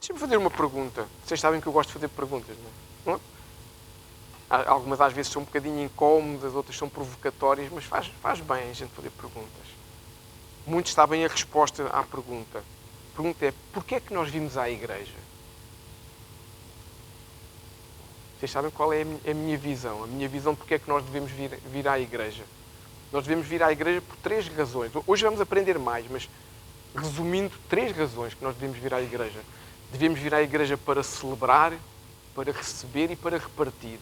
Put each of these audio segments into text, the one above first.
Deixa-me fazer uma pergunta. Vocês sabem que eu gosto de fazer perguntas, não é? Algumas às vezes são um bocadinho incómodas, outras são provocatórias, mas faz bem a gente fazer perguntas. Muitos sabem a resposta à pergunta. A pergunta é, porquê é que nós vimos à igreja? Vocês sabem qual é a minha visão? A minha visão de porque é que nós devemos vir à igreja. Nós devemos vir à igreja por 3 razões. Hoje vamos aprender mais, mas resumindo, 3 razões que nós devemos vir à igreja. Devemos vir à igreja para celebrar, para receber e para repartir.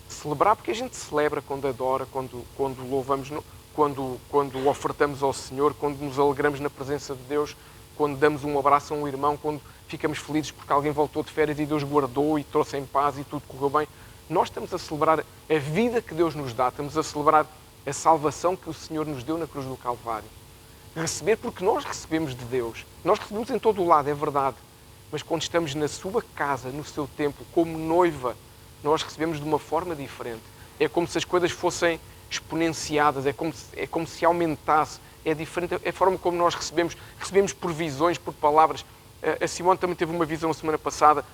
Celebrar porque a gente celebra quando adora, quando louvamos, quando ofertamos ao Senhor, quando nos alegramos na presença de Deus, quando damos um abraço a um irmão, quando ficamos felizes porque alguém voltou de férias e Deus guardou e trouxe em paz e tudo correu bem. Nós estamos a celebrar a vida que Deus nos dá, estamos a celebrar a salvação que o Senhor nos deu na cruz do Calvário. Receber porque nós recebemos de Deus. Nós recebemos em todo o lado, é verdade. Mas quando estamos na sua casa, no seu templo, como noiva, nós recebemos de uma forma diferente. É como se as coisas fossem exponenciadas, é como se aumentasse. É diferente a forma como nós recebemos. Recebemos por visões, por palavras. A Simone também teve uma visão a semana passada.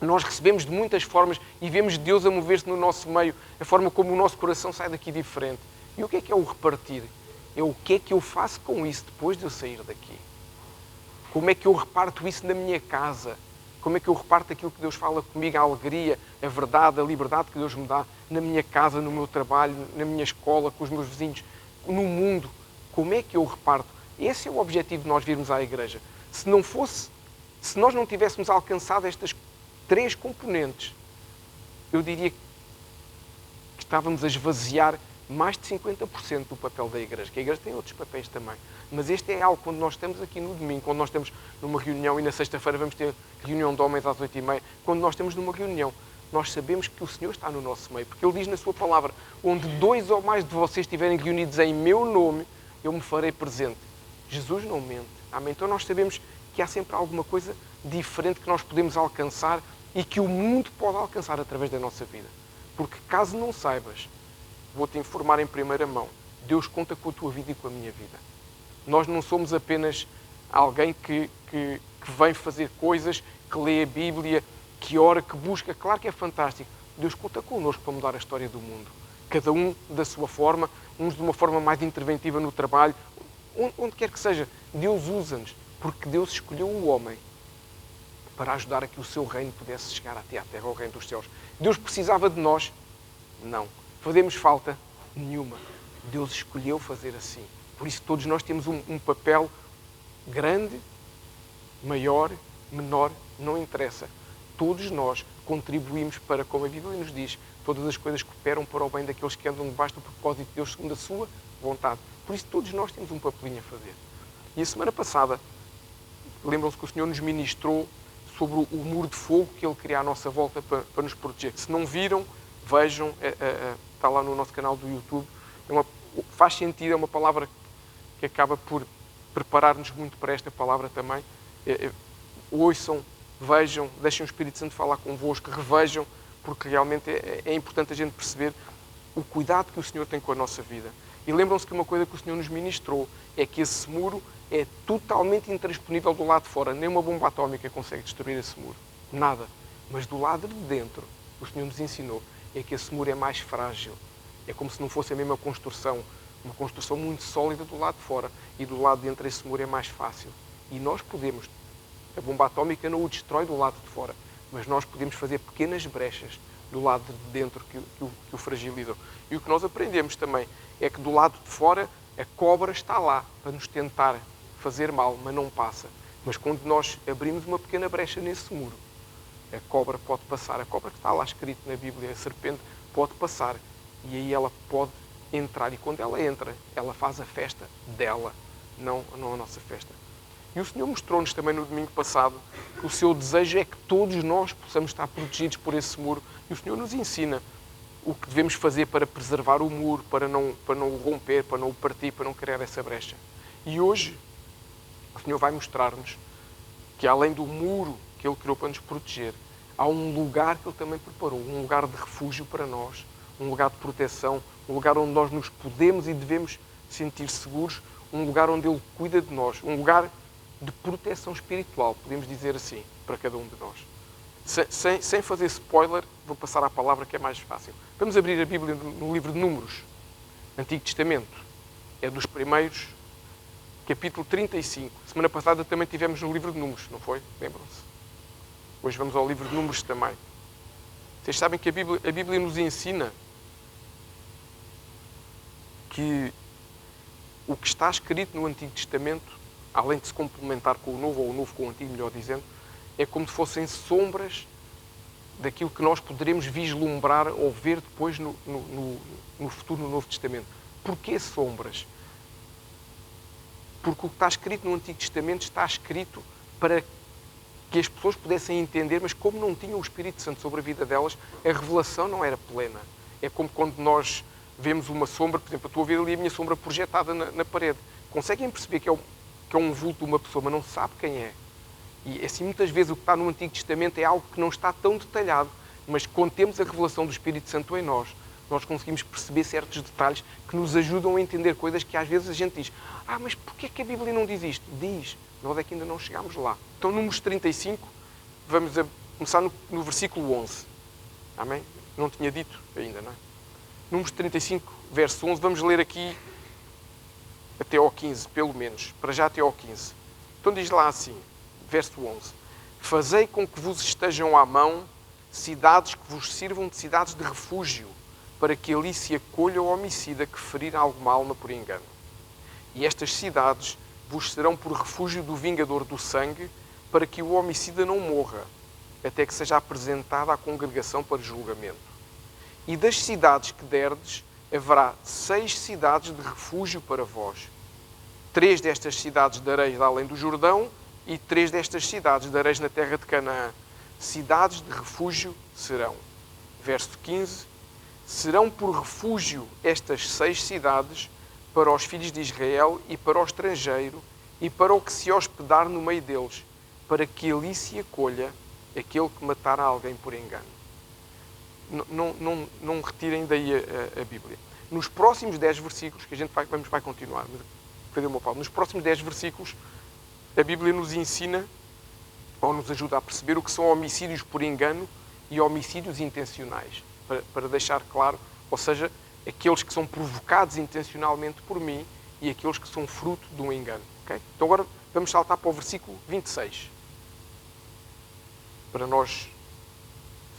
Nós recebemos de muitas formas e vemos Deus a mover-se no nosso meio. A forma como o nosso coração sai daqui diferente. E o que é o repartir? É o que é que eu faço com isso depois de eu sair daqui? Como é que eu reparto isso na minha casa? Como é que eu reparto aquilo que Deus fala comigo, a alegria, a verdade, a liberdade que Deus me dá na minha casa, no meu trabalho, na minha escola, com os meus vizinhos, no mundo? Como é que eu reparto? Esse é o objetivo de nós virmos à igreja. Se nós não tivéssemos alcançado estas 3 componentes, eu diria que estávamos a esvaziar mais de 50% do papel da igreja, que a igreja tem outros papéis também. Mas este é algo quando nós estamos aqui no domingo, quando nós estamos numa reunião e na sexta-feira vamos ter reunião de homens às 8h30, quando nós estamos numa reunião, nós sabemos que o Senhor está no nosso meio, porque Ele diz na sua palavra, onde 2 ou mais de vocês estiverem reunidos em meu nome, eu me farei presente. Jesus não mente. Amém? Então nós sabemos que há sempre alguma coisa diferente que nós podemos alcançar e que o mundo pode alcançar através da nossa vida. Porque caso não saibas, vou-te informar em primeira mão, Deus conta com a tua vida e com a minha vida. Nós não somos apenas alguém que vem fazer coisas, que lê a Bíblia, que ora, que busca. Claro que é fantástico. Deus conta connosco para mudar a história do mundo. Cada um da sua forma, uns de uma forma mais interventiva no trabalho, onde quer que seja. Deus usa-nos, porque Deus escolheu o homem para ajudar a que o seu reino pudesse chegar até à terra, ao reino dos céus. Deus precisava de nós? Não. Fazemos falta? Nenhuma. Deus escolheu fazer assim. Por isso todos nós temos um papel grande, maior, menor, não interessa. Todos nós contribuímos para, como a Bíblia nos diz, todas as coisas cooperam para o bem daqueles que andam debaixo do propósito de Deus segundo a sua vontade. Por isso todos nós temos um papelinho a fazer. E a semana passada, lembram-se que o Senhor nos ministrou sobre o muro de fogo que Ele cria à nossa volta para nos proteger. Se não viram, vejam, está lá no nosso canal do YouTube. Faz sentido, é uma palavra que acaba por preparar-nos muito para esta palavra também. Ouçam, vejam, deixem o Espírito Santo falar convosco, revejam, porque realmente é importante a gente perceber o cuidado que o Senhor tem com a nossa vida. E lembram-se que uma coisa que o Senhor nos ministrou é que esse muro é totalmente intransponível do lado de fora. Nem uma bomba atómica consegue destruir esse muro. Nada. Mas do lado de dentro, o Senhor nos ensinou, é que esse muro é mais frágil. É como se não fosse a mesma construção. Uma construção muito sólida do lado de fora. E do lado de dentro esse muro é mais fácil. E nós podemos... A bomba atómica não o destrói do lado de fora. Mas nós podemos fazer pequenas brechas do lado de dentro que o fragilizam. E o que nós aprendemos também é que do lado de fora a cobra está lá para nos tentar fazer mal, mas não passa. Mas quando nós abrimos uma pequena brecha nesse muro, a cobra pode passar. A cobra que está lá escrito na Bíblia, a serpente, pode passar. E aí ela pode entrar. E quando ela entra, ela faz a festa dela, não a nossa festa. E o Senhor mostrou-nos também no domingo passado que o seu desejo é que todos nós possamos estar protegidos por esse muro. E o Senhor nos ensina o que devemos fazer para preservar o muro, para não o romper, para não o partir, para não criar essa brecha. E hoje o Senhor vai mostrar-nos que além do muro que Ele criou para nos proteger, há um lugar que Ele também preparou, um lugar de refúgio para nós, um lugar de proteção, um lugar onde nós nos podemos e devemos sentir seguros, um lugar onde Ele cuida de nós, um lugar de proteção espiritual, podemos dizer assim, para cada um de nós. Sem fazer spoiler, vou passar à palavra que é mais fácil. Vamos abrir a Bíblia no livro de Números, Antigo Testamento. É dos primeiros, capítulo 35. Semana passada também tivemos no livro de Números, não foi? Lembram-se? Hoje vamos ao livro de Números também. Vocês sabem que a Bíblia nos ensina que o que está escrito no Antigo Testamento, além de se complementar com o Novo, ou o Novo com o Antigo, melhor dizendo, é como se fossem sombras daquilo que nós poderemos vislumbrar ou ver depois no futuro, no Novo Testamento. Porquê sombras? Porque o que está escrito no Antigo Testamento está escrito para que as pessoas pudessem entender, mas como não tinham o Espírito Santo sobre a vida delas, a revelação não era plena. É como quando nós vemos uma sombra, por exemplo, eu estou a ver ali a minha sombra projetada na parede. Conseguem perceber que é um vulto de uma pessoa, mas não sabe quem é. E assim, muitas vezes o que está no Antigo Testamento é algo que não está tão detalhado, mas quando temos a revelação do Espírito Santo em nós conseguimos perceber certos detalhes que nos ajudam a entender coisas que às vezes a gente diz: mas porquê é que a Bíblia não diz isto? Diz. Nós é que ainda não chegámos lá. Então, Números 35, vamos começar no versículo 11. Amém? Não tinha dito ainda, não é? Números 35, verso 11. Vamos ler aqui até ao 15, pelo menos. Para já até ao 15. Então diz lá assim, verso 11. Fazei com que vos estejam à mão cidades que vos sirvam de cidades de refúgio, para que ali se acolha o homicida que ferir alguma alma por engano. E estas cidades vos serão por refúgio do vingador do sangue, para que o homicida não morra, até que seja apresentada à congregação para julgamento. E das cidades que derdes, haverá 6 cidades de refúgio para vós. 3 destas cidades dareis além do Jordão, e 3 destas cidades dareis na terra de Canaã. Cidades de refúgio serão. Verso 15. Serão por refúgio estas 6 cidades para os filhos de Israel e para o estrangeiro e para o que se hospedar no meio deles, para que ali se acolha aquele que matar alguém por engano. Não retirem daí a Bíblia. Nos próximos 10 versículos, que a gente vai continuar, mas fazer uma pausa. Nos próximos 10 versículos, a Bíblia nos ensina, ou nos ajuda a perceber o que são homicídios por engano e homicídios intencionais. Para deixar claro, ou seja, aqueles que são provocados intencionalmente por mim e aqueles que são fruto de um engano. Okay? Então agora vamos saltar para o versículo 26. Para nós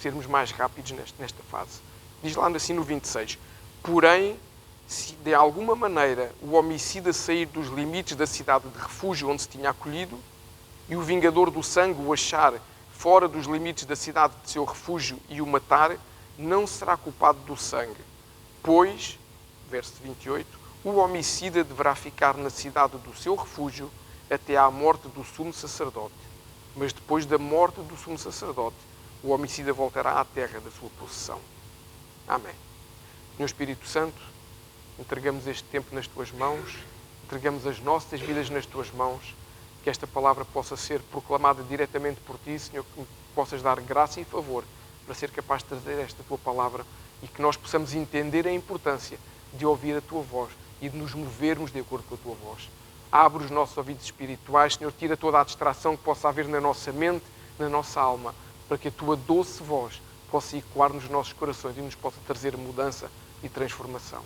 sermos mais rápidos nesta fase. Diz lá assim no 26. Porém, se de alguma maneira o homicida sair dos limites da cidade de refúgio onde se tinha acolhido e o vingador do sangue o achar fora dos limites da cidade de seu refúgio e o matar, não será culpado do sangue. Pois, verso 28, o homicida deverá ficar na cidade do seu refúgio até à morte do sumo sacerdote. Mas depois da morte do sumo sacerdote, o homicida voltará à terra da sua possessão. Amém. Senhor Espírito Santo, entregamos este tempo nas Tuas mãos, entregamos as nossas vidas nas Tuas mãos, que esta palavra possa ser proclamada diretamente por Ti, Senhor, que possas dar graça e favor para ser capaz de trazer esta Tua palavra e que nós possamos entender a importância de ouvir a Tua voz e de nos movermos de acordo com a Tua voz. Abre os nossos ouvidos espirituais, Senhor, tira toda a distração que possa haver na nossa mente, na nossa alma, para que a Tua doce voz possa ecoar nos nossos corações e nos possa trazer mudança e transformação.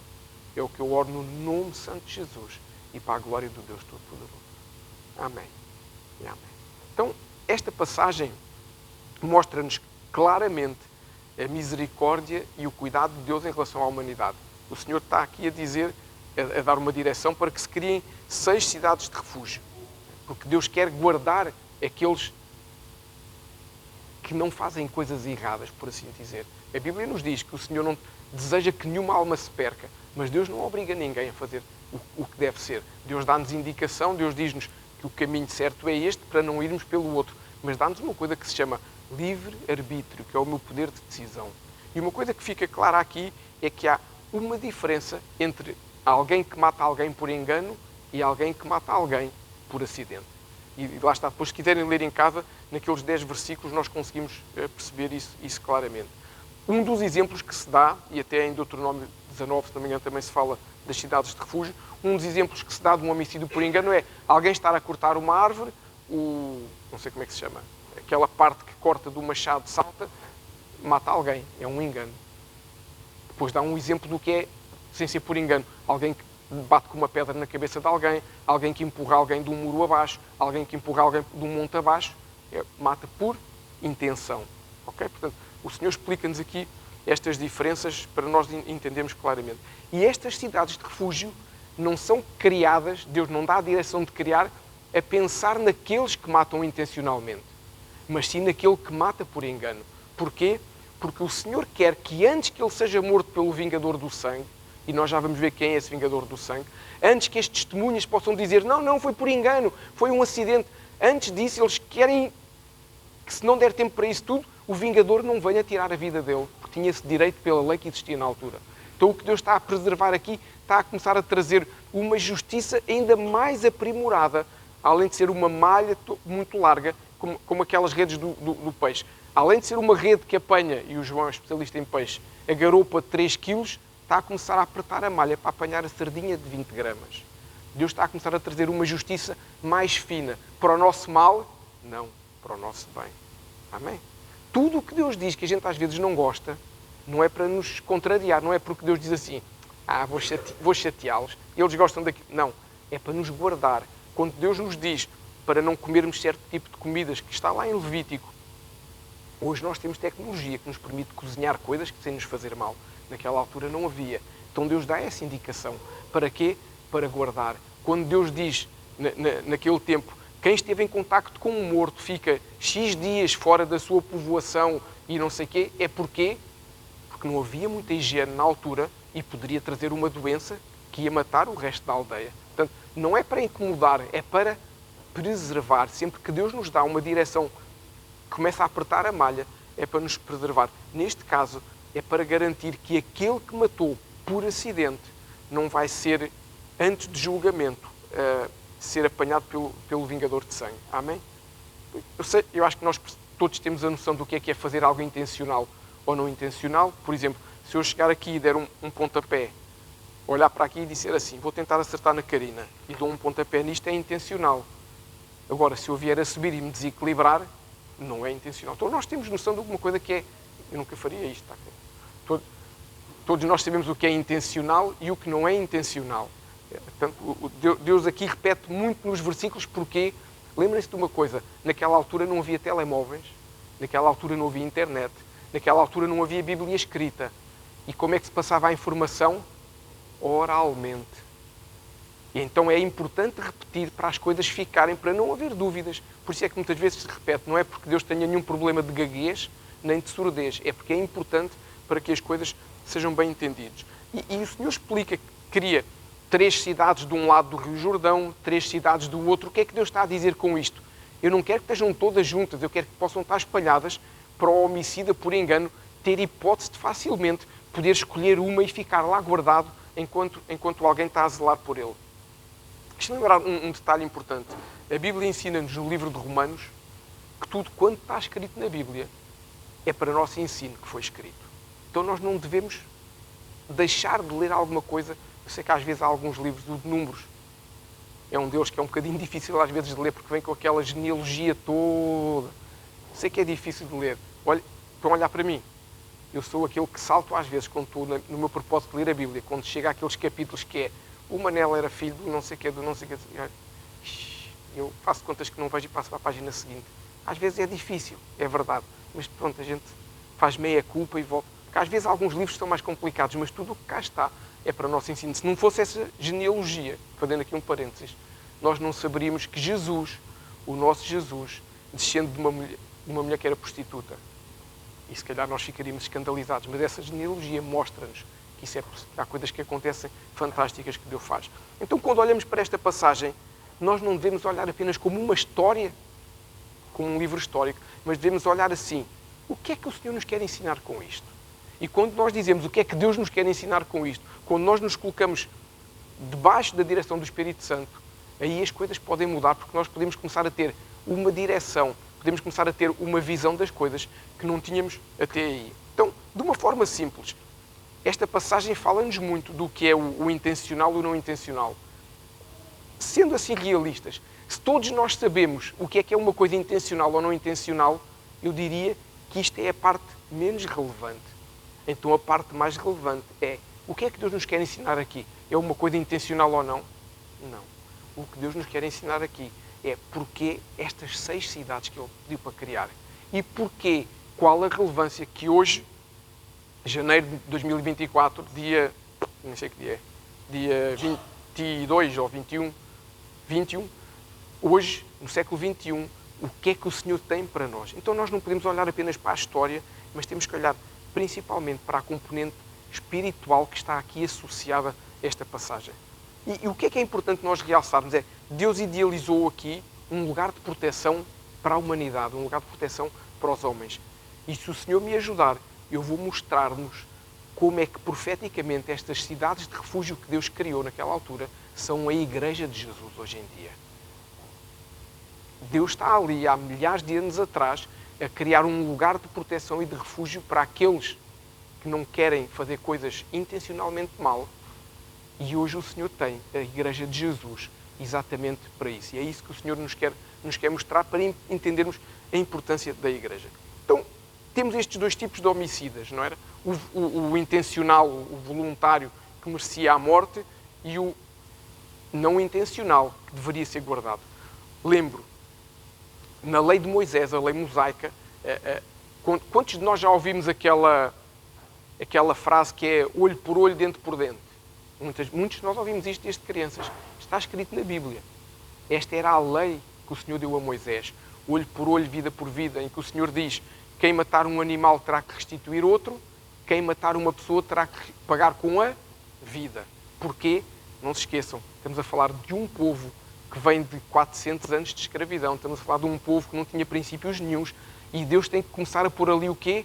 É o que eu oro no nome santo de Jesus e para a glória do Deus Todo-Poderoso. Amém. E amém. Então, esta passagem mostra-nos claramente a misericórdia e o cuidado de Deus em relação à humanidade. O Senhor está aqui a dizer, a dar uma direção para que se criem 6 cidades de refúgio. Porque Deus quer guardar aqueles que não fazem coisas erradas, por assim dizer. A Bíblia nos diz que o Senhor não deseja que nenhuma alma se perca, mas Deus não obriga ninguém a fazer o que deve ser. Deus dá-nos indicação, Deus diz-nos que o caminho certo é este para não irmos pelo outro, mas dá-nos uma coisa que se chama livre-arbítrio, que é o meu poder de decisão. E uma coisa que fica clara aqui é que há uma diferença entre alguém que mata alguém por engano e alguém que mata alguém por acidente. E lá está, depois se quiserem ler em casa, naqueles 10 versículos nós conseguimos perceber isso claramente. Um dos exemplos que se dá, e até em Deuteronômio 19, se não me engano, também se fala das cidades de refúgio, um dos exemplos que se dá de um homicídio por engano é alguém estar a cortar uma árvore, não sei como é que se chama, aquela parte que corta do machado salta, mata alguém. É um engano. Depois dá um exemplo do que é, sem ser por engano, alguém que bate com uma pedra na cabeça de alguém, alguém que empurra alguém de um muro abaixo, alguém que empurra alguém de um monte abaixo, mata por intenção. Ok? Portanto, o Senhor explica-nos aqui estas diferenças para nós entendermos claramente. E estas cidades de refúgio não são criadas, Deus não dá a direção de criar a pensar naqueles que matam intencionalmente, mas sim naquele que mata por engano. Porquê? Porque o Senhor quer que antes que ele seja morto pelo vingador do sangue, e nós já vamos ver quem é esse vingador do sangue, antes que estes testemunhas possam dizer não, foi por engano, foi um acidente, antes disso eles querem que, se não der tempo para isso tudo, o vingador não venha tirar a vida dele, porque tinha esse direito pela lei que existia na altura. Então o que Deus está a preservar aqui está a começar a trazer uma justiça ainda mais aprimorada, além de ser uma malha muito larga, como aquelas redes do peixe. Além de ser uma rede que apanha, e o João é especialista em peixe, a garopa de 3 quilos, está a começar a apertar a malha para apanhar a sardinha de 20 gramas. Deus está a começar a trazer uma justiça mais fina. Para o nosso mal? Não. Para o nosso bem. Amém? Tudo o que Deus diz que a gente às vezes não gosta, não é para nos contrariar, não é porque Deus diz assim, vou chateá-los, eles gostam daquilo. Não. É para nos guardar. Quando Deus nos diz para não comermos certo tipo de comidas, que está lá em Levítico, hoje nós temos tecnologia que nos permite cozinhar coisas que sem nos fazer mal. Naquela altura não havia. Então Deus dá essa indicação. Para quê? Para guardar. Quando Deus diz, naquele tempo, quem esteve em contacto com um morto fica X dias fora da sua povoação e não sei o quê, é porquê? Porque não havia muita higiene na altura e poderia trazer uma doença que ia matar o resto da aldeia. Portanto, não é para incomodar, é para preservar. Sempre que Deus nos dá uma direção, começa a apertar a malha, é para nos preservar. Neste caso, é para garantir que aquele que matou por acidente não vai ser, antes de julgamento, ser apanhado pelo vingador de sangue. Amém? Eu acho que nós todos temos a noção do que é fazer algo intencional ou não intencional. Por exemplo, se eu chegar aqui e der um pontapé, olhar para aqui e dizer assim, vou tentar acertar na Karina, e dou um pontapé nisto, é intencional. Agora, se eu vier a subir e me desequilibrar, não é intencional. Então nós temos noção de alguma coisa que é, eu nunca faria isto. Tá? Todos nós sabemos o que é intencional e o que não é intencional. Portanto, Deus aqui repete muito nos versículos porque, lembrem-se de uma coisa, naquela altura não havia telemóveis, naquela altura não havia internet, naquela altura não havia Bíblia escrita. E como é que se passava a informação? Oralmente. E então é importante repetir para as coisas ficarem, para não haver dúvidas. Por isso é que muitas vezes se repete, não é porque Deus tenha nenhum problema de gaguez, nem de surdez, é porque é importante para que as coisas sejam bem entendidas. E o Senhor explica que cria 3 cidades de um lado do Rio Jordão, 3 cidades do outro. O que é que Deus está a dizer com isto? Eu não quero que estejam todas juntas, eu quero que possam estar espalhadas para o homicida, por engano, ter hipótese de facilmente poder escolher uma e ficar lá guardado enquanto alguém está a zelar por ele. Deixa-me lembrar um detalhe importante. A Bíblia ensina-nos no livro de Romanos que tudo quanto está escrito na Bíblia é para nosso ensino que foi escrito. Então nós não devemos deixar de ler alguma coisa. Eu sei que às vezes há alguns livros de números. É um deles que é um bocadinho difícil às vezes de ler porque vem com aquela genealogia toda. Sei que é difícil de ler. Olha, estão a olhar para mim. Eu sou aquele que salto às vezes quando estou no meu propósito de ler a Bíblia, quando chega àqueles capítulos que é o Manel era filho do não sei o que, do não sei o que. Eu faço contas que não vejo e passo para a página seguinte. Às vezes é difícil, é verdade. Mas pronto, a gente faz meia culpa e volta. Porque às vezes alguns livros são mais complicados, mas tudo o que cá está é para o nosso ensino. Se não fosse essa genealogia, fazendo aqui um parênteses, nós não saberíamos que Jesus, o nosso Jesus, descende de uma mulher que era prostituta. E se calhar nós ficaríamos escandalizados. Mas essa genealogia mostra-nos que isso há coisas que acontecem fantásticas que Deus faz. Então, quando olhamos para esta passagem, nós não devemos olhar apenas como uma história, como um livro histórico, mas devemos olhar assim, o que é que o Senhor nos quer ensinar com isto? E quando nós dizemos o que é que Deus nos quer ensinar com isto, quando nós nos colocamos debaixo da direção do Espírito Santo, aí as coisas podem mudar, porque nós podemos começar a ter uma direção, podemos começar a ter uma visão das coisas que não tínhamos até aí. Então, de uma forma simples, esta passagem fala-nos muito do que é o intencional e o não intencional. sendo assim realistas, se todos nós sabemos o que é uma coisa intencional ou não intencional, eu diria que isto é a parte menos relevante. Então a parte mais relevante é o que é que Deus nos quer ensinar aqui? É uma coisa intencional ou não? Não. O que Deus nos quer ensinar aqui é porque estas 6 cidades que Ele pediu para criar e porque, qual a relevância que hoje, janeiro de 2024, não sei que dia é, dia 22 ou 21, hoje, no século XXI, o que é que o Senhor tem para nós? Então nós não podemos olhar apenas para a história, mas temos que olhar principalmente para a componente espiritual que está aqui associada a esta passagem. E o que é importante nós realçarmos é Deus idealizou aqui um lugar de proteção para a humanidade, um lugar de proteção para os homens. E se o Senhor me ajudar, eu vou mostrar-nos como é que profeticamente estas cidades de refúgio que Deus criou naquela altura são a Igreja de Jesus hoje em dia. Deus está ali há milhares de anos atrás a criar um lugar de proteção e de refúgio para aqueles que não querem fazer coisas intencionalmente mal. E hoje o Senhor tem a Igreja de Jesus exatamente para isso. E é isso que o Senhor nos quer mostrar para entendermos a importância da Igreja. Então, temos estes 2 tipos de homicidas, não era? O intencional, o voluntário, que merecia a morte, e o não intencional, que deveria ser guardado. Lembro, na lei de Moisés, a lei mosaica, quantos de nós já ouvimos aquela frase que é olho por olho, dente por dente? Muitos de nós ouvimos isto desde crianças. Está escrito na Bíblia. Esta era a lei que o Senhor deu a Moisés. Olho por olho, vida por vida, em que o Senhor diz: quem matar um animal terá que restituir outro, quem matar uma pessoa terá que pagar com a vida. Porquê? Não se esqueçam, estamos a falar de um povo que vem de 400 anos de escravidão. Estamos a falar de um povo que não tinha princípios nenhuns. E Deus tem que começar a pôr ali o quê?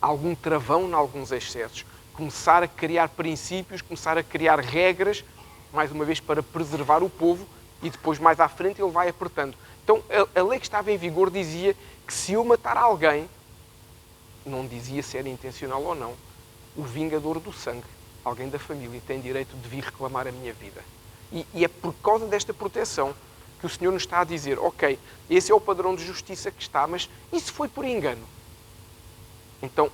Algum travão em alguns excessos. Começar a criar princípios, começar a criar regras, mais uma vez para preservar o povo, e depois mais à frente ele vai apertando. Então a lei que estava em vigor dizia que se eu matar alguém, não dizia se era intencional ou não, o vingador do sangue, alguém da família, tem direito de vir reclamar a minha vida. E é por causa desta proteção que o Senhor nos está a dizer: ok, esse é o padrão de justiça que está, mas e se foi por engano? Então,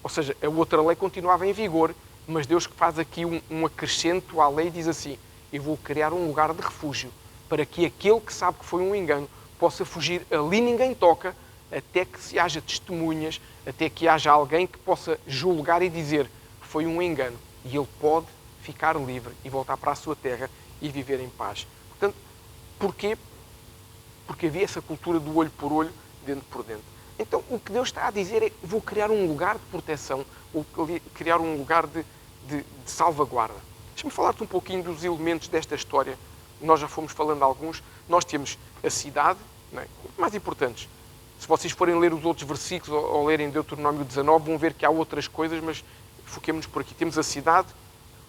ou seja, a outra lei continuava em vigor, mas Deus faz aqui um acrescento à lei e diz assim: eu vou criar um lugar de refúgio para que aquele que sabe que foi um engano possa fugir. Ali ninguém toca, até que se haja testemunhas, até que haja alguém que possa julgar e dizer que foi um engano. E ele pode ficar livre e voltar para a sua terra e viver em paz. Portanto, porquê? Porque havia essa cultura do olho por olho, dente por dente. Então, o que Deus está a dizer é: vou criar um lugar de proteção, vou criar um lugar de salvaguarda. Deixa-me falar-te um pouquinho dos elementos desta história. Nós já fomos falando alguns. Nós temos a cidade, não é? Mais importantes. Se vocês forem ler os outros versículos ou lerem Deuteronômio 19, vão ver que há outras coisas, mas foquemos-nos por aqui. Temos a cidade,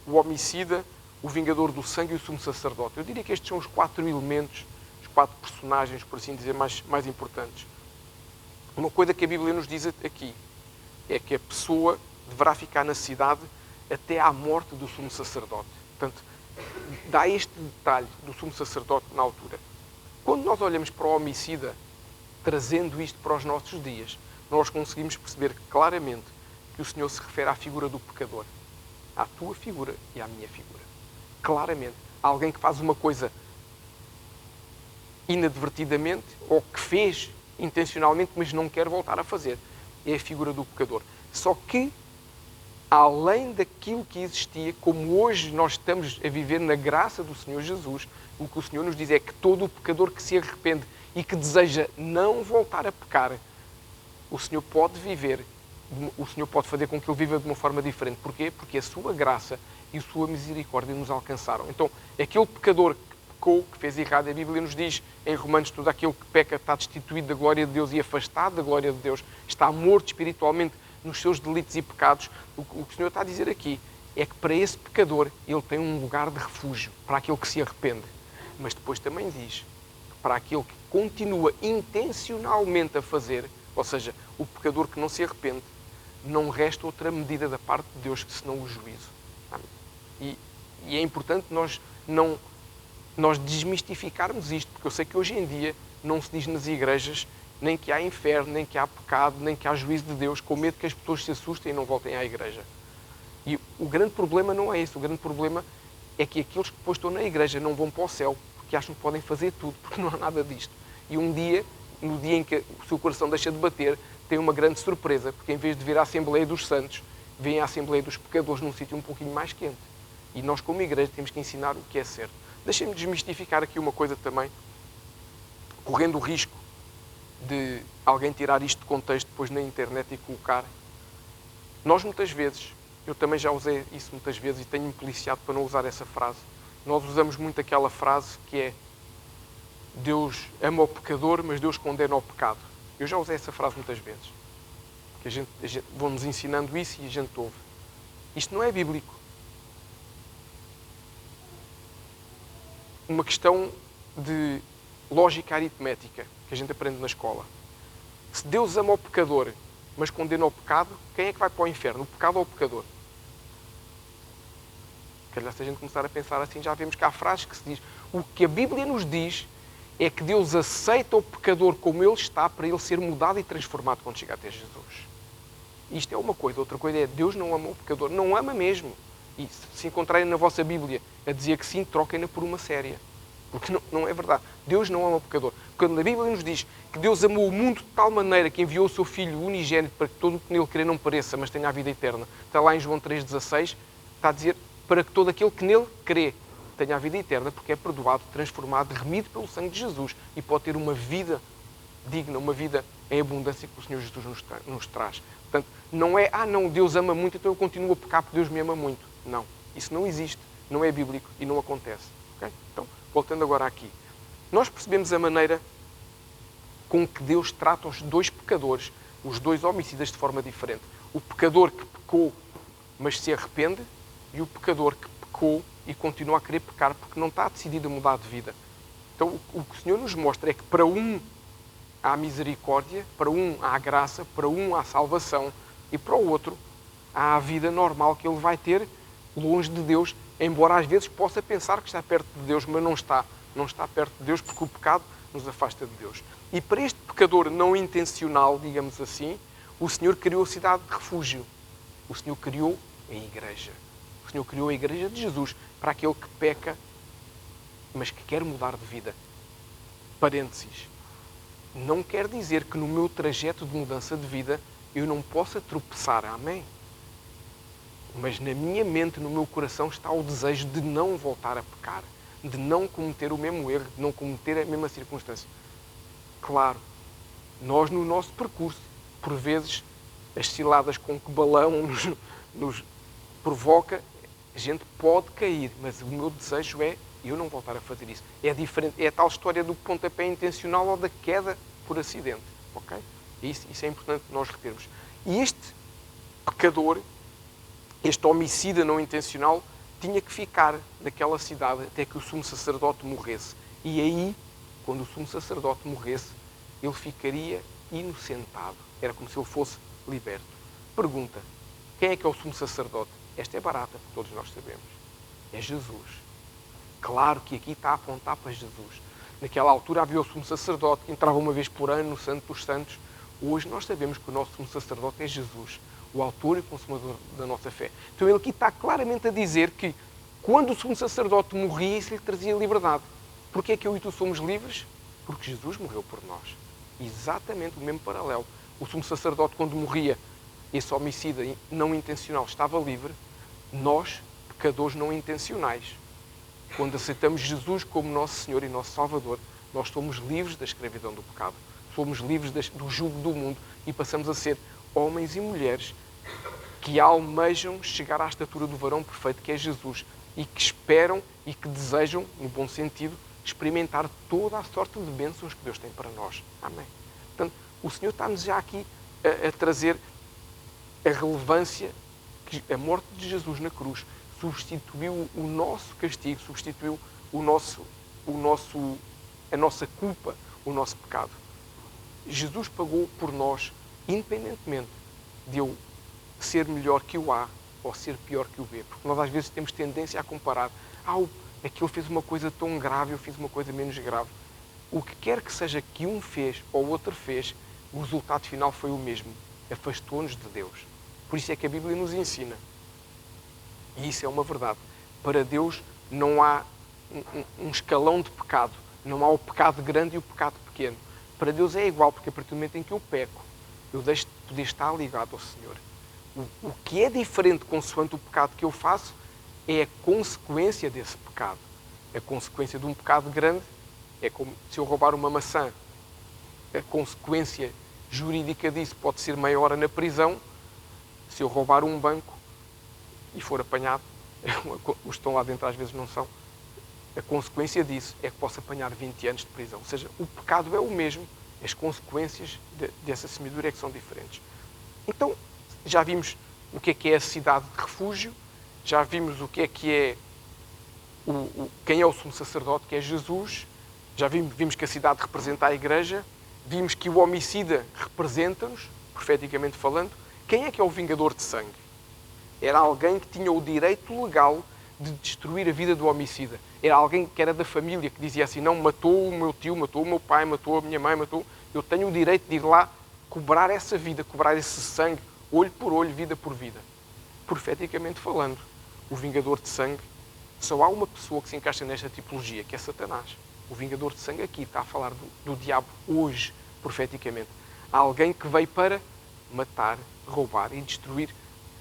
o homicida, o vingador do sangue e o sumo sacerdote. Eu diria que estes são os 4 elementos, os 4 personagens, por assim dizer, mais importantes. Uma coisa que a Bíblia nos diz aqui é que a pessoa deverá ficar na cidade até à morte do sumo sacerdote. Portanto, dá este detalhe do sumo sacerdote na altura. Quando nós olhamos para o homicida, trazendo isto para os nossos dias, nós conseguimos perceber claramente que o Senhor se refere à figura do pecador. À tua figura e à minha figura. Claramente. Alguém que faz uma coisa inadvertidamente ou que fez intencionalmente, mas não quer voltar a fazer. É a figura do pecador. Só que, além daquilo que existia, como hoje nós estamos a viver na graça do Senhor Jesus, o que o Senhor nos diz é que todo o pecador que se arrepende e que deseja não voltar a pecar, o Senhor pode viver, o Senhor pode fazer com que ele viva de uma forma diferente. Porquê? Porque a sua graça e a sua misericórdia nos alcançaram. Então, aquele pecador que fez errado, a Bíblia nos diz em Romanos: todo aquele que peca está destituído da glória de Deus e afastado da glória de Deus, está morto espiritualmente nos seus delitos e pecados. O que o Senhor está a dizer aqui é que para esse pecador ele tem um lugar de refúgio, para aquele que se arrepende. Mas depois também diz que para aquele que continua intencionalmente a fazer, ou seja, o pecador que não se arrepende, não resta outra medida da parte de Deus que senão o juízo. E é importante nós não nós desmistificarmos isto, porque eu sei que hoje em dia não se diz nas igrejas nem que há inferno, nem que há pecado, nem que há juízo de Deus, com medo que as pessoas se assustem e não voltem à igreja. E o grande problema não é esse. O grande problema é que aqueles que depois estão na igreja não vão para o céu, porque acham que podem fazer tudo, porque não há nada disto. E um dia, no dia em que o seu coração deixa de bater, tem uma grande surpresa, porque em vez de vir à Assembleia dos Santos, vem à Assembleia dos Pecadores num sítio um pouquinho mais quente. E nós, como igreja, temos que ensinar o que é certo. Deixem-me desmistificar aqui uma coisa também, correndo o risco de alguém tirar isto de contexto depois na internet e colocar. Nós muitas vezes, eu também já usei isso muitas vezes e tenho-me policiado para não usar essa frase. Nós usamos muito aquela frase que é: Deus ama o pecador, mas Deus condena o pecado. Eu já usei essa frase muitas vezes. Que a gente vão-nos ensinando isso e a gente ouve. Isto não é bíblico. Uma questão de lógica aritmética que a gente aprende na escola. Se Deus ama o pecador, mas condena o pecado, quem é que vai para o inferno? O pecado ou o pecador? Calhar, se a gente começar a pensar assim, já vemos que há frases que se diz. O que a Bíblia nos diz é que Deus aceita o pecador como ele está para ele ser mudado e transformado quando chegar até Jesus. Isto é uma coisa. Outra coisa é Deus não ama o pecador. Não ama mesmo. E se encontrarem na vossa Bíblia a dizer que sim, troquem-na por uma séria. Porque não é verdade. Deus não ama o pecador. Quando a Bíblia nos diz que Deus amou o mundo de tal maneira que enviou o seu Filho unigénito para que todo o que nele crê não pereça, mas tenha a vida eterna. Está lá em João 3,16, está a dizer para que todo aquele que nele crê tenha a vida eterna, porque é perdoado, transformado, remido pelo sangue de Jesus e pode ter uma vida digna, uma vida em abundância que o Senhor Jesus nos traz. Portanto, não é, não, Deus ama muito, então eu continuo a pecar porque Deus me ama muito. Não, isso não existe, não é bíblico e não acontece. Okay? Então, voltando agora aqui. Nós percebemos a maneira com que Deus trata os dois pecadores, os dois homicidas, de forma diferente. O pecador que pecou, mas se arrepende, e o pecador que pecou e continua a querer pecar porque não está decidido a mudar de vida. Então, o que o Senhor nos mostra é que para um há misericórdia, para um há graça, para um há salvação e para o outro há a vida normal que ele vai ter longe de Deus, embora às vezes possa pensar que está perto de Deus, mas não está. Não está perto de Deus porque o pecado nos afasta de Deus. E para este pecador não intencional, digamos assim, o Senhor criou a cidade de refúgio. O Senhor criou a igreja. O Senhor criou a igreja de Jesus para aquele que peca, mas que quer mudar de vida. Parênteses. Não quer dizer que no meu trajeto de mudança de vida eu não possa tropeçar. Amém? Mas na minha mente, no meu coração, está o desejo de não voltar a pecar, de não cometer o mesmo erro, de não cometer a mesma circunstância. Claro, nós no nosso percurso, por vezes, as ciladas com que balão nos provoca, a gente pode cair, mas o meu desejo é eu não voltar a fazer isso. É diferente, é a tal história do pontapé intencional ou da queda por acidente. Ok? Isso é importante nós retermos. E este pecador, este homicida não intencional, tinha que ficar naquela cidade até que o sumo sacerdote morresse. E aí, quando o sumo sacerdote morresse, ele ficaria inocentado. Era como se ele fosse liberto. Pergunta, quem é que é o sumo sacerdote? Esta é barata, porque todos nós sabemos. É Jesus. Claro que aqui está a apontar para Jesus. Naquela altura havia o sumo sacerdote que entrava uma vez por ano no Santo dos Santos. Hoje nós sabemos que o nosso sumo sacerdote é Jesus, o autor e consumador da nossa fé. Então ele aqui está claramente a dizer que quando o sumo sacerdote morria, isso lhe trazia liberdade. Porquê é que eu e tu somos livres? Porque Jesus morreu por nós. Exatamente o mesmo paralelo. O sumo sacerdote, quando morria, esse homicida não intencional estava livre. Nós, pecadores não intencionais, quando aceitamos Jesus como nosso Senhor e nosso Salvador, nós somos livres da escravidão do pecado. Somos livres do jugo do mundo e passamos a ser homens e mulheres que almejam chegar à estatura do varão perfeito que é Jesus e que esperam e que desejam, no bom sentido, experimentar toda a sorte de bênçãos que Deus tem para nós. Amém. Portanto, o Senhor está-nos já aqui a trazer a relevância que a morte de Jesus na cruz substituiu o nosso castigo, substituiu a nossa culpa, o nosso pecado. Jesus pagou por nós, independentemente de eu ser melhor que o A ou ser pior que o B. Porque nós às vezes temos tendência a comparar. aquele fez uma coisa tão grave, eu fiz uma coisa menos grave. O que quer que seja que um fez ou o outro fez, o resultado final foi o mesmo. Afastou-nos de Deus. Por isso é que a Bíblia nos ensina. E isso é uma verdade. Para Deus não há um escalão de pecado. Não há o pecado grande e o pecado pequeno. Para Deus é igual, porque a partir do momento em que eu peco, eu deixo de poder estar ligado ao Senhor. O que é diferente consoante o pecado que eu faço é a consequência desse pecado. A consequência de um pecado grande é como se eu roubar uma maçã. A consequência jurídica disso pode ser maior na prisão. Se eu roubar um banco e for apanhado, os que estão lá dentro às vezes não são, a consequência disso é que posso apanhar 20 anos de prisão. Ou seja, o pecado é o mesmo, as consequências dessa semeadura é que são diferentes. Então, já vimos o que é a cidade de refúgio, já vimos o que é quem é o sumo sacerdote, que é Jesus, já vimos que a cidade representa a igreja, vimos que o homicida representa-nos, profeticamente falando. Quem é que é o vingador de sangue? Era alguém que tinha o direito legal de destruir a vida do homicida. Era alguém que era da família, que dizia assim, não, matou o meu tio, matou o meu pai, matou a minha mãe, matou... Eu tenho o direito de ir lá cobrar essa vida, cobrar esse sangue, olho por olho, vida por vida. Profeticamente falando, o vingador de sangue, só há uma pessoa que se encaixa nesta tipologia, que é Satanás. O vingador de sangue aqui está a falar do diabo hoje, profeticamente. Há alguém que veio para matar, roubar e destruir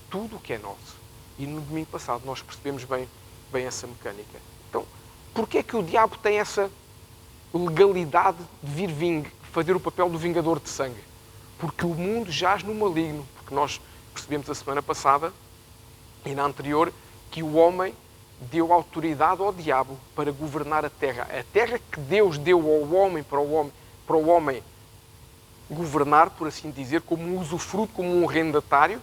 tudo o que é nosso. E no domingo passado nós percebemos bem essa mecânica. Então, porquê é que o diabo tem essa legalidade de vir fazer o papel do vingador de sangue? Porque o mundo jaz no maligno. Porque nós percebemos a semana passada e na anterior que o homem deu autoridade ao diabo para governar a terra. A terra que Deus deu ao homem para o homem governar, por assim dizer, como um usufruto, como um arrendatário.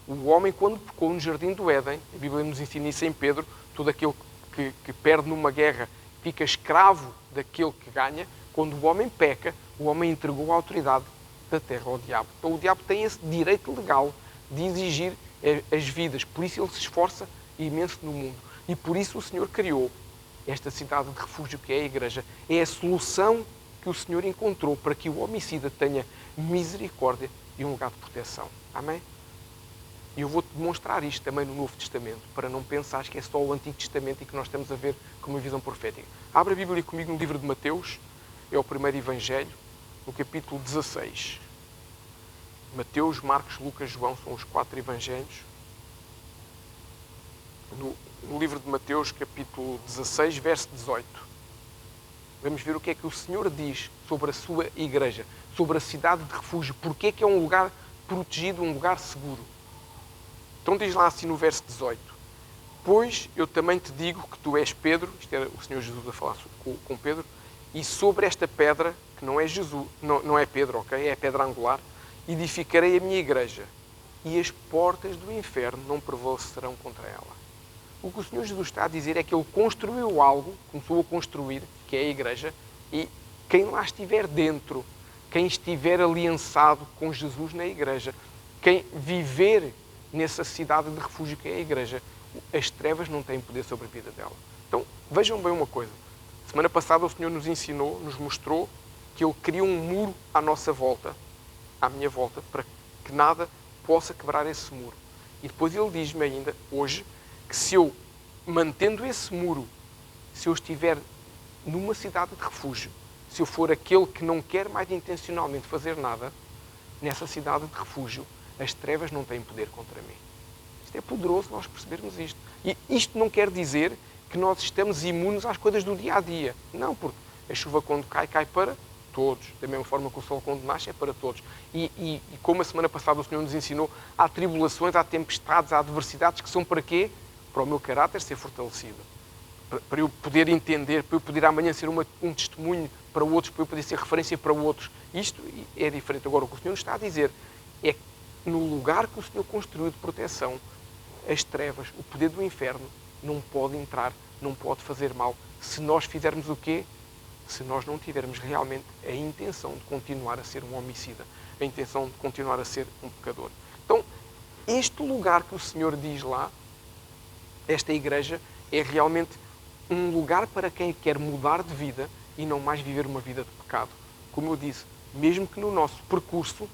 O homem, quando pecou no Jardim do Éden, a Bíblia nos ensina isso em Pedro, todo aquele que perde numa guerra fica escravo daquele que ganha. Quando o homem peca, o homem entregou a autoridade da terra ao diabo. Então o diabo tem esse direito legal de exigir as vidas. Por isso ele se esforça imenso no mundo. E por isso o Senhor criou esta cidade de refúgio que é a igreja. É a solução que o Senhor encontrou para que o homicida tenha misericórdia e um lugar de proteção. Amém? E eu vou-te demonstrar isto também no Novo Testamento, para não pensares que é só o Antigo Testamento e que nós estamos a ver com uma visão profética. Abre a Bíblia comigo no livro de Mateus, é o primeiro Evangelho, no capítulo 16. Mateus, Marcos, Lucas, João são os 4 Evangelhos. No livro de Mateus, capítulo 16, verso 18. Vamos ver o que é que o Senhor diz sobre a sua igreja, sobre a cidade de refúgio, porque é que é um lugar protegido, um lugar seguro. Então diz lá assim no verso 18: Pois eu também te digo que tu és Pedro, isto era o Senhor Jesus a falar com Pedro, e sobre esta pedra, que não é Jesus, não é Pedro, ok? É a pedra angular, edificarei a minha igreja, e as portas do inferno não prevalecerão contra ela. O que o Senhor Jesus está a dizer é que Ele construiu algo, começou a construir, que é a igreja, e quem lá estiver dentro, quem estiver aliançado com Jesus na igreja, quem viver nessa cidade de refúgio que é a igreja, as trevas não têm poder sobre a vida dela. Então, vejam bem uma coisa. Semana passada o Senhor nos ensinou, nos mostrou que Ele criou um muro à nossa volta, à minha volta, para que nada possa quebrar esse muro. E depois Ele diz-me ainda, hoje, que se eu, mantendo esse muro, se eu estiver numa cidade de refúgio, se eu for aquele que não quer mais intencionalmente fazer nada, nessa cidade de refúgio, as trevas não têm poder contra mim. Isto é poderoso nós percebermos isto. E isto não quer dizer que nós estamos imunes às coisas do dia-a-dia. Não, porque a chuva quando cai, cai para todos. Da mesma forma que o sol quando nasce, é para todos. E como a semana passada o Senhor nos ensinou, há tribulações, há tempestades, há adversidades que são para quê? Para o meu caráter ser fortalecido. Para eu poder entender, para eu poder amanhã ser um testemunho para outros, para eu poder ser referência para outros. Isto é diferente. Agora, o que o Senhor nos está a dizer é que no lugar que o Senhor construiu de proteção, as trevas, o poder do inferno, não pode entrar, não pode fazer mal. Se nós fizermos o quê? Se nós não tivermos realmente a intenção de continuar a ser um homicida, a intenção de continuar a ser um pecador. Então, este lugar que o Senhor diz lá, esta igreja, é realmente um lugar para quem quer mudar de vida e não mais viver uma vida de pecado. Como eu disse, mesmo que no nosso percurso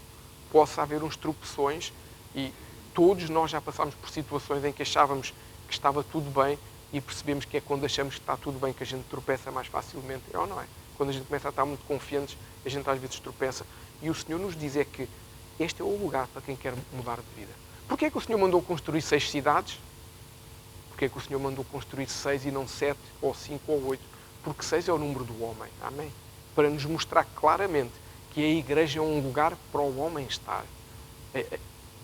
possa haver uns tropeções, e todos nós já passámos por situações em que achávamos que estava tudo bem e percebemos que é quando achamos que está tudo bem que a gente tropeça mais facilmente. É ou não é? Quando a gente começa a estar muito confiantes, a gente às vezes tropeça. E o Senhor nos diz é que este é o lugar para quem quer mudar de vida. Porquê é que o Senhor mandou construir 6 cidades? Porquê é que o Senhor mandou construir 6 e não 7, ou 5 ou 8? Porque 6 é o número do homem. Amém? Para nos mostrar claramente que a igreja é um lugar para o homem estar.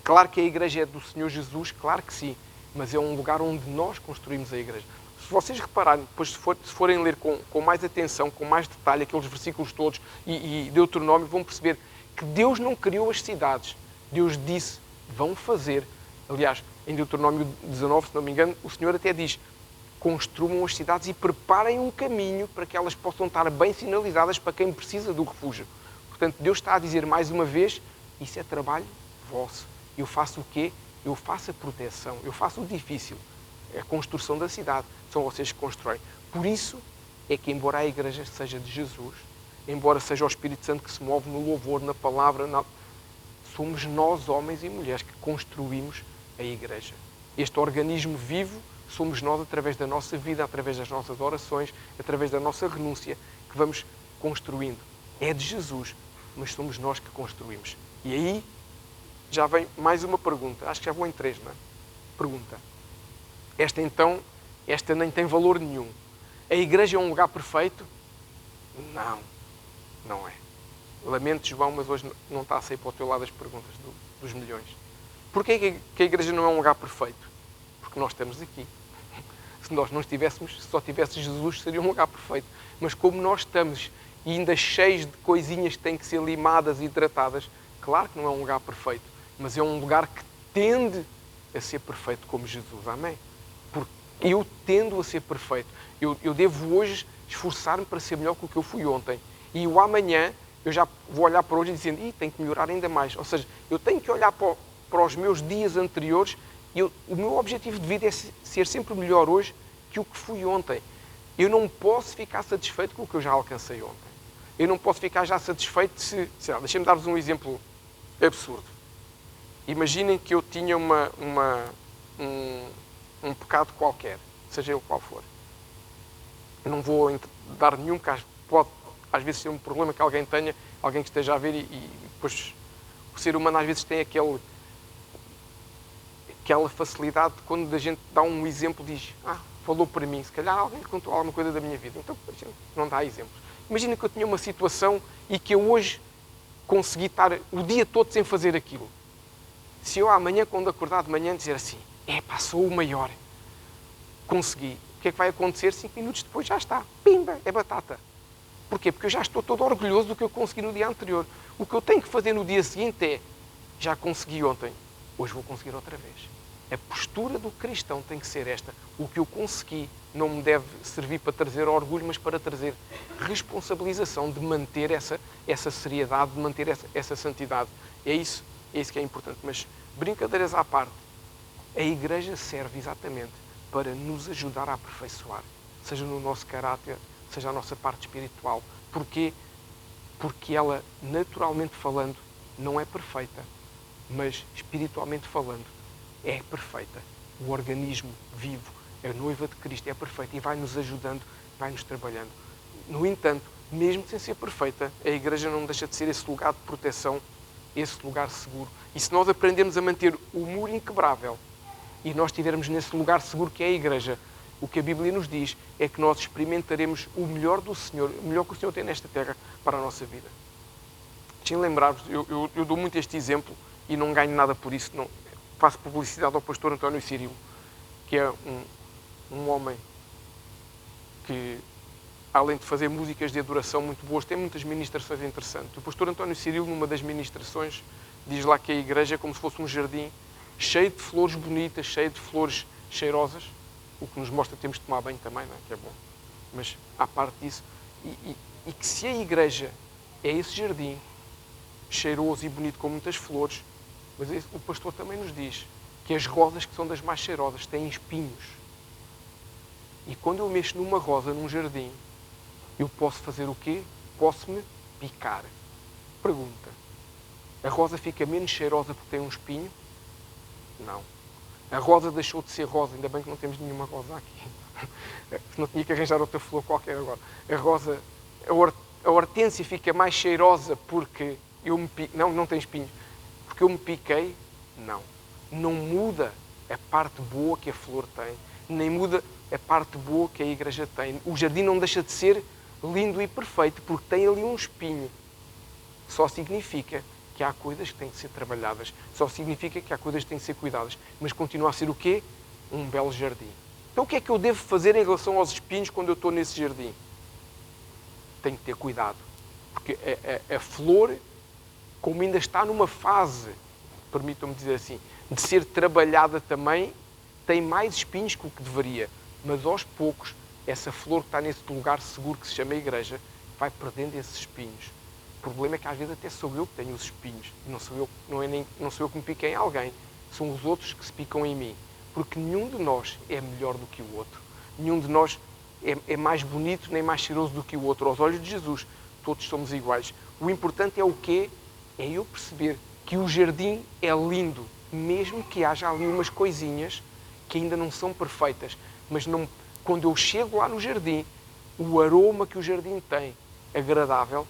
Claro que a igreja é do Senhor Jesus, claro que sim, mas é um lugar onde nós construímos a igreja. Se vocês repararem, depois se forem ler com mais atenção, com mais detalhe, aqueles versículos todos e Deuteronômio, vão perceber que Deus não criou as cidades. Deus disse, vão fazer. Aliás, em Deuteronômio 19, se não me engano, o Senhor até diz, construam as cidades e preparem um caminho para que elas possam estar bem sinalizadas para quem precisa do refúgio. Portanto, Deus está a dizer mais uma vez, isso é trabalho vosso. Eu faço o quê? Eu faço a proteção, eu faço o difícil. A construção da cidade, são vocês que constroem. Por isso é que, embora a igreja seja de Jesus, embora seja o Espírito Santo que se move no louvor, na palavra, somos nós, homens e mulheres, que construímos a igreja. Este organismo vivo somos nós, através da nossa vida, através das nossas orações, através da nossa renúncia, que vamos construindo. É de Jesus, mas somos nós que construímos. E aí já vem mais uma pergunta. Acho que já vou em 3, não é? Pergunta. Esta nem tem valor nenhum. A igreja é um lugar perfeito? Não, não é. Lamento, João, mas hoje não está a sair para o teu lado as perguntas dos milhões. Porquê que a igreja não é um lugar perfeito? Porque nós estamos aqui. Se nós não estivéssemos, se só tivesse Jesus, seria um lugar perfeito. Mas como nós estamos e ainda cheios de coisinhas que têm que ser limadas e tratadas, claro que não é um lugar perfeito, mas é um lugar que tende a ser perfeito como Jesus. Amém? Porque eu tendo a ser perfeito. Eu devo hoje esforçar-me para ser melhor que o que eu fui ontem. E o amanhã, eu já vou olhar para hoje e dizendo, tenho que melhorar ainda mais. Ou seja, eu tenho que olhar para os meus dias anteriores e o meu objetivo de vida é ser sempre melhor hoje que o que fui ontem. Eu não posso ficar satisfeito com o que eu já alcancei ontem. Eu não posso ficar já satisfeito se... Deixem-me dar-vos um exemplo absurdo. Imaginem que eu tinha um pecado qualquer, seja ele qual for. Eu não vou dar nenhum, porque pode às vezes ser um problema que alguém tenha, alguém que esteja a ver e depois o ser humano às vezes tem aquela facilidade de quando a gente dá um exemplo diz, falou para mim, se calhar alguém contou alguma coisa da minha vida, então a gente não dá exemplos. Imagina que eu tinha uma situação e que eu hoje consegui estar o dia todo sem fazer aquilo. Se eu amanhã, quando acordar de manhã, dizer assim, sou o maior, consegui. O que é que vai acontecer? 5 minutos depois já está. Pimba, é batata. Porquê? Porque eu já estou todo orgulhoso do que eu consegui no dia anterior. O que eu tenho que fazer no dia seguinte é, já consegui ontem, hoje vou conseguir outra vez. A postura do cristão tem que ser esta. O que eu consegui não me deve servir para trazer orgulho, mas para trazer responsabilização de manter essa seriedade, de manter essa santidade. É isso que é importante. Mas, brincadeiras à parte, a igreja serve exatamente para nos ajudar a aperfeiçoar, seja no nosso caráter, seja a nossa parte espiritual. Porquê? Porque ela, naturalmente falando, não é perfeita, mas espiritualmente falando, é perfeita. O organismo vivo, a noiva de Cristo é perfeita e vai-nos ajudando, vai-nos trabalhando. No entanto, mesmo sem ser perfeita, a igreja não deixa de ser esse lugar de proteção, esse lugar seguro. E se nós aprendermos a manter o muro inquebrável e nós estivermos nesse lugar seguro que é a igreja, o que a Bíblia nos diz é que nós experimentaremos o melhor do Senhor, o melhor que o Senhor tem nesta terra para a nossa vida. Deixem lembrar-vos, eu dou muito este exemplo e não ganho nada por isso, não faço publicidade ao pastor António Cirilo, que é um homem que, além de fazer músicas de adoração muito boas, tem muitas ministrações interessantes. O pastor António Cirilo, numa das ministrações, diz lá que a igreja é como se fosse um jardim cheio de flores bonitas, cheio de flores cheirosas, o que nos mostra que temos de tomar banho também, não é? Que é bom. Mas, à parte disso, e que se a igreja é esse jardim cheiroso e bonito com muitas flores, mas o pastor também nos diz que as rosas que são das mais cheirosas têm espinhos. E quando eu mexo numa rosa, num jardim, eu posso fazer o quê? Posso-me picar. Pergunta. A rosa fica menos cheirosa porque tem um espinho? Não. A rosa deixou de ser rosa, ainda bem que não temos nenhuma rosa aqui. Senão tinha que arranjar outra flor qualquer agora. A hortênsia fica mais cheirosa porque eu me piquei. Não, não tem espinhos. Porque eu me piquei? Não. Não muda a parte boa que a flor tem, nem muda a parte boa que a igreja tem. O jardim não deixa de ser lindo e perfeito porque tem ali um espinho. Só significa que há coisas que têm que ser trabalhadas. Só significa que há coisas que têm que ser cuidadas. Mas continua a ser o quê? Um belo jardim. Então o que é que eu devo fazer em relação aos espinhos quando eu estou nesse jardim? Tenho que ter cuidado. Porque a flor, como ainda está numa fase, permitam-me dizer assim, de ser trabalhada também, tem mais espinhos que o que deveria. Mas aos poucos, essa flor que está nesse lugar seguro que se chama igreja, vai perdendo esses espinhos. O problema é que às vezes até sou eu que tenho os espinhos. Não sou eu que me piquei em alguém. São os outros que se picam em mim. Porque nenhum de nós é melhor do que o outro. Nenhum de nós é mais bonito nem mais cheiroso do que o outro. Aos olhos de Jesus, todos somos iguais. O importante é o quê? É eu perceber que o jardim é lindo, mesmo que haja ali umas coisinhas que ainda não são perfeitas. Mas não, quando eu chego lá no jardim, o aroma que o jardim tem, agradável,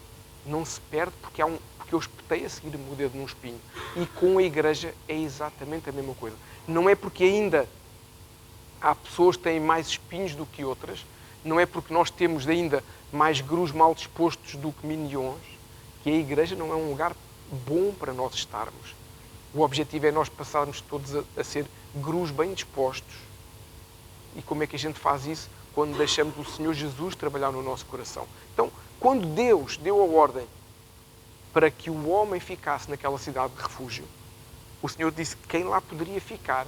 não se perde porque eu espetei a seguir o dedo num espinho. E com a igreja é exatamente a mesma coisa. Não é porque ainda há pessoas que têm mais espinhos do que outras, não é porque nós temos ainda mais grus mal dispostos do que minions, que a igreja não é um lugar bom para nós estarmos. O objetivo é nós passarmos todos a ser grus bem dispostos. E como é que a gente faz isso? Quando deixamos o Senhor Jesus trabalhar no nosso coração. Então, quando Deus deu a ordem para que o homem ficasse naquela cidade de refúgio, o Senhor disse que quem lá poderia ficar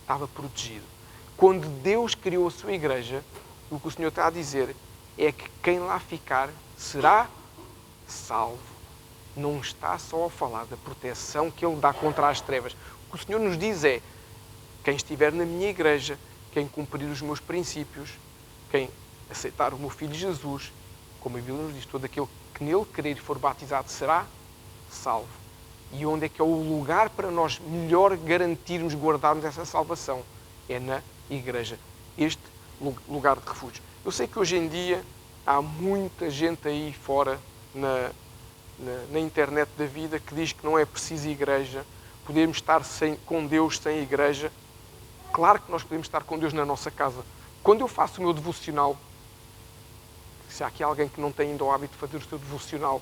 estava protegido. Quando Deus criou a sua igreja, o que o Senhor está a dizer é que quem lá ficar será salvo. Não está só a falar da proteção que Ele dá contra as trevas. O que o Senhor nos diz é, quem estiver na minha igreja, quem cumprir os meus princípios, quem aceitar o meu Filho Jesus, como a Bíblia nos diz, todo aquele que nele crer e for batizado será salvo. E onde é que é o lugar para nós melhor garantirmos, guardarmos essa salvação? É na igreja. Este lugar de refúgio. Eu sei que hoje em dia há muita gente aí fora na internet da vida que diz que não é preciso igreja, podemos estar com Deus sem igreja. Claro que nós podemos estar com Deus na nossa casa. Quando eu faço o meu devocional, se há aqui alguém que não tem ainda o hábito de fazer o seu devocional,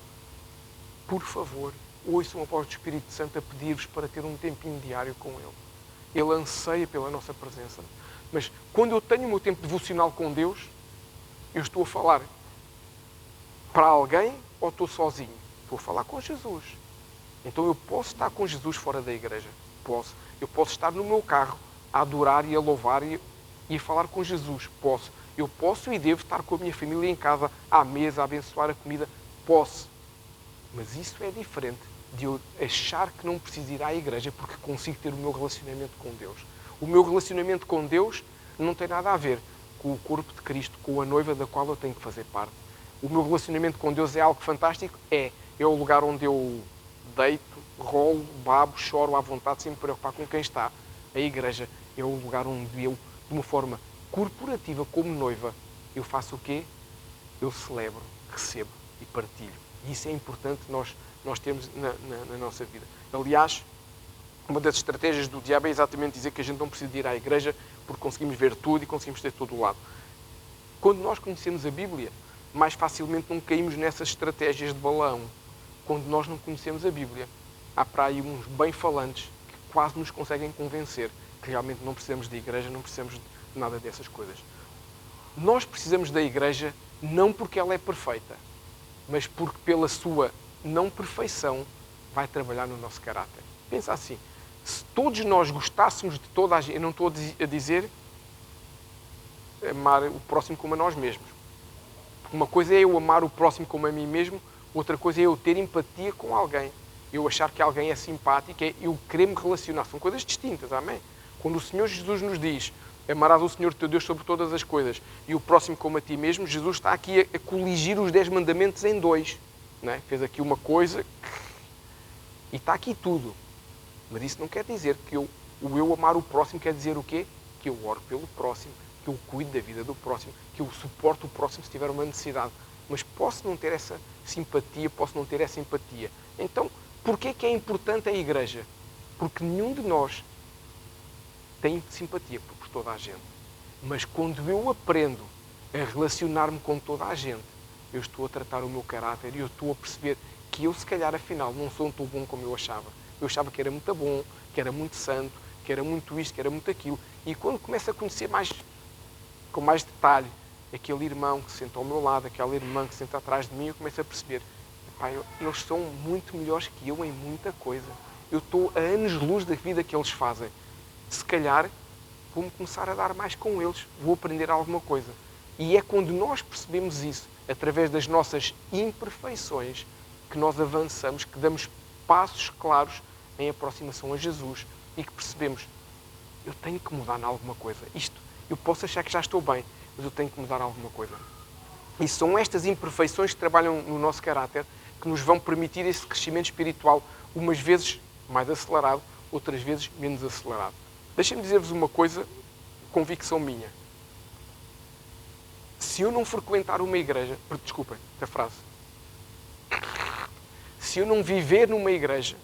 por favor, ouçam a voz do Espírito Santo a pedir-vos para ter um tempinho diário com Ele. Ele anseia pela nossa presença. Mas quando eu tenho o meu tempo devocional com Deus, eu estou a falar para alguém ou estou sozinho? Estou a falar com Jesus. Então eu posso estar com Jesus fora da igreja. Posso. Eu posso estar no meu carro a adorar e a louvar e a falar com Jesus. Posso. Eu posso e devo estar com a minha família em casa, à mesa, a abençoar a comida. Posso. Mas isso é diferente de eu achar que não preciso ir à igreja porque consigo ter o meu relacionamento com Deus. O meu relacionamento com Deus não tem nada a ver com o corpo de Cristo, com a noiva da qual eu tenho que fazer parte. O meu relacionamento com Deus é algo fantástico? É o lugar onde eu deito, rolo, babo, choro à vontade, sem me preocupar com quem está. A igreja é o lugar onde eu, de uma forma corporativa, como noiva, eu faço o quê? Eu celebro, recebo e partilho. E isso é importante nós termos na nossa vida. Aliás, uma das estratégias do diabo é exatamente dizer que a gente não precisa ir à igreja porque conseguimos ver tudo e conseguimos ter todo o lado. Quando nós conhecemos a Bíblia, mais facilmente não caímos nessas estratégias de Balaão. Quando nós não conhecemos a Bíblia, há para aí uns bem-falantes que quase nos conseguem convencer que realmente não precisamos de igreja, não precisamos de nada dessas coisas. Nós precisamos da igreja não porque ela é perfeita, mas porque pela sua não perfeição vai trabalhar no nosso caráter. Pensa assim, se todos nós gostássemos de toda a gente, eu não estou a dizer amar o próximo como a nós mesmos. Uma coisa é eu amar o próximo como a mim mesmo, outra coisa é eu ter empatia com alguém. Eu achar que alguém é simpático, é eu querer me relacionar. São coisas distintas, amém? Quando o Senhor Jesus nos diz amarás o Senhor teu Deus sobre todas as coisas e o próximo como a ti mesmo, Jesus está aqui a coligir os 10 mandamentos em dois. Não é? Fez aqui uma coisa e está aqui tudo. Mas isso não quer dizer que o eu amar o próximo quer dizer o quê? Que eu oro pelo próximo, que eu cuido da vida do próximo, que eu suporto o próximo se tiver uma necessidade. Mas posso não ter essa simpatia, posso não ter essa empatia. Então, porquê que é importante a igreja? Porque nenhum de nós tem simpatia por toda a gente. Mas quando eu aprendo a relacionar-me com toda a gente, eu estou a tratar o meu caráter e eu estou a perceber que eu, se calhar, afinal, não sou tão bom como eu achava. Eu achava que era muito bom, que era muito santo, que era muito isto, que era muito aquilo. E quando começo a conhecer com mais detalhe aquele irmão que se senta ao meu lado, aquela irmã que se senta atrás de mim, eu começo a perceber, epá, eles são muito melhores que eu em muita coisa. Eu estou a anos-luz da vida que eles fazem. Se calhar, vou-me começar a dar mais com eles, vou aprender alguma coisa. E é quando nós percebemos isso, através das nossas imperfeições, que nós avançamos, que damos passos claros em aproximação a Jesus e que percebemos, eu tenho que mudar em alguma coisa. Isto, eu posso achar que já estou bem, mas eu tenho que mudar alguma coisa. E são estas imperfeições que trabalham no nosso caráter que nos vão permitir esse crescimento espiritual, umas vezes mais acelerado, outras vezes menos acelerado. Deixem-me dizer-vos uma coisa, convicção minha. Se eu não frequentar uma igreja, desculpem a frase, se eu não viver numa igreja,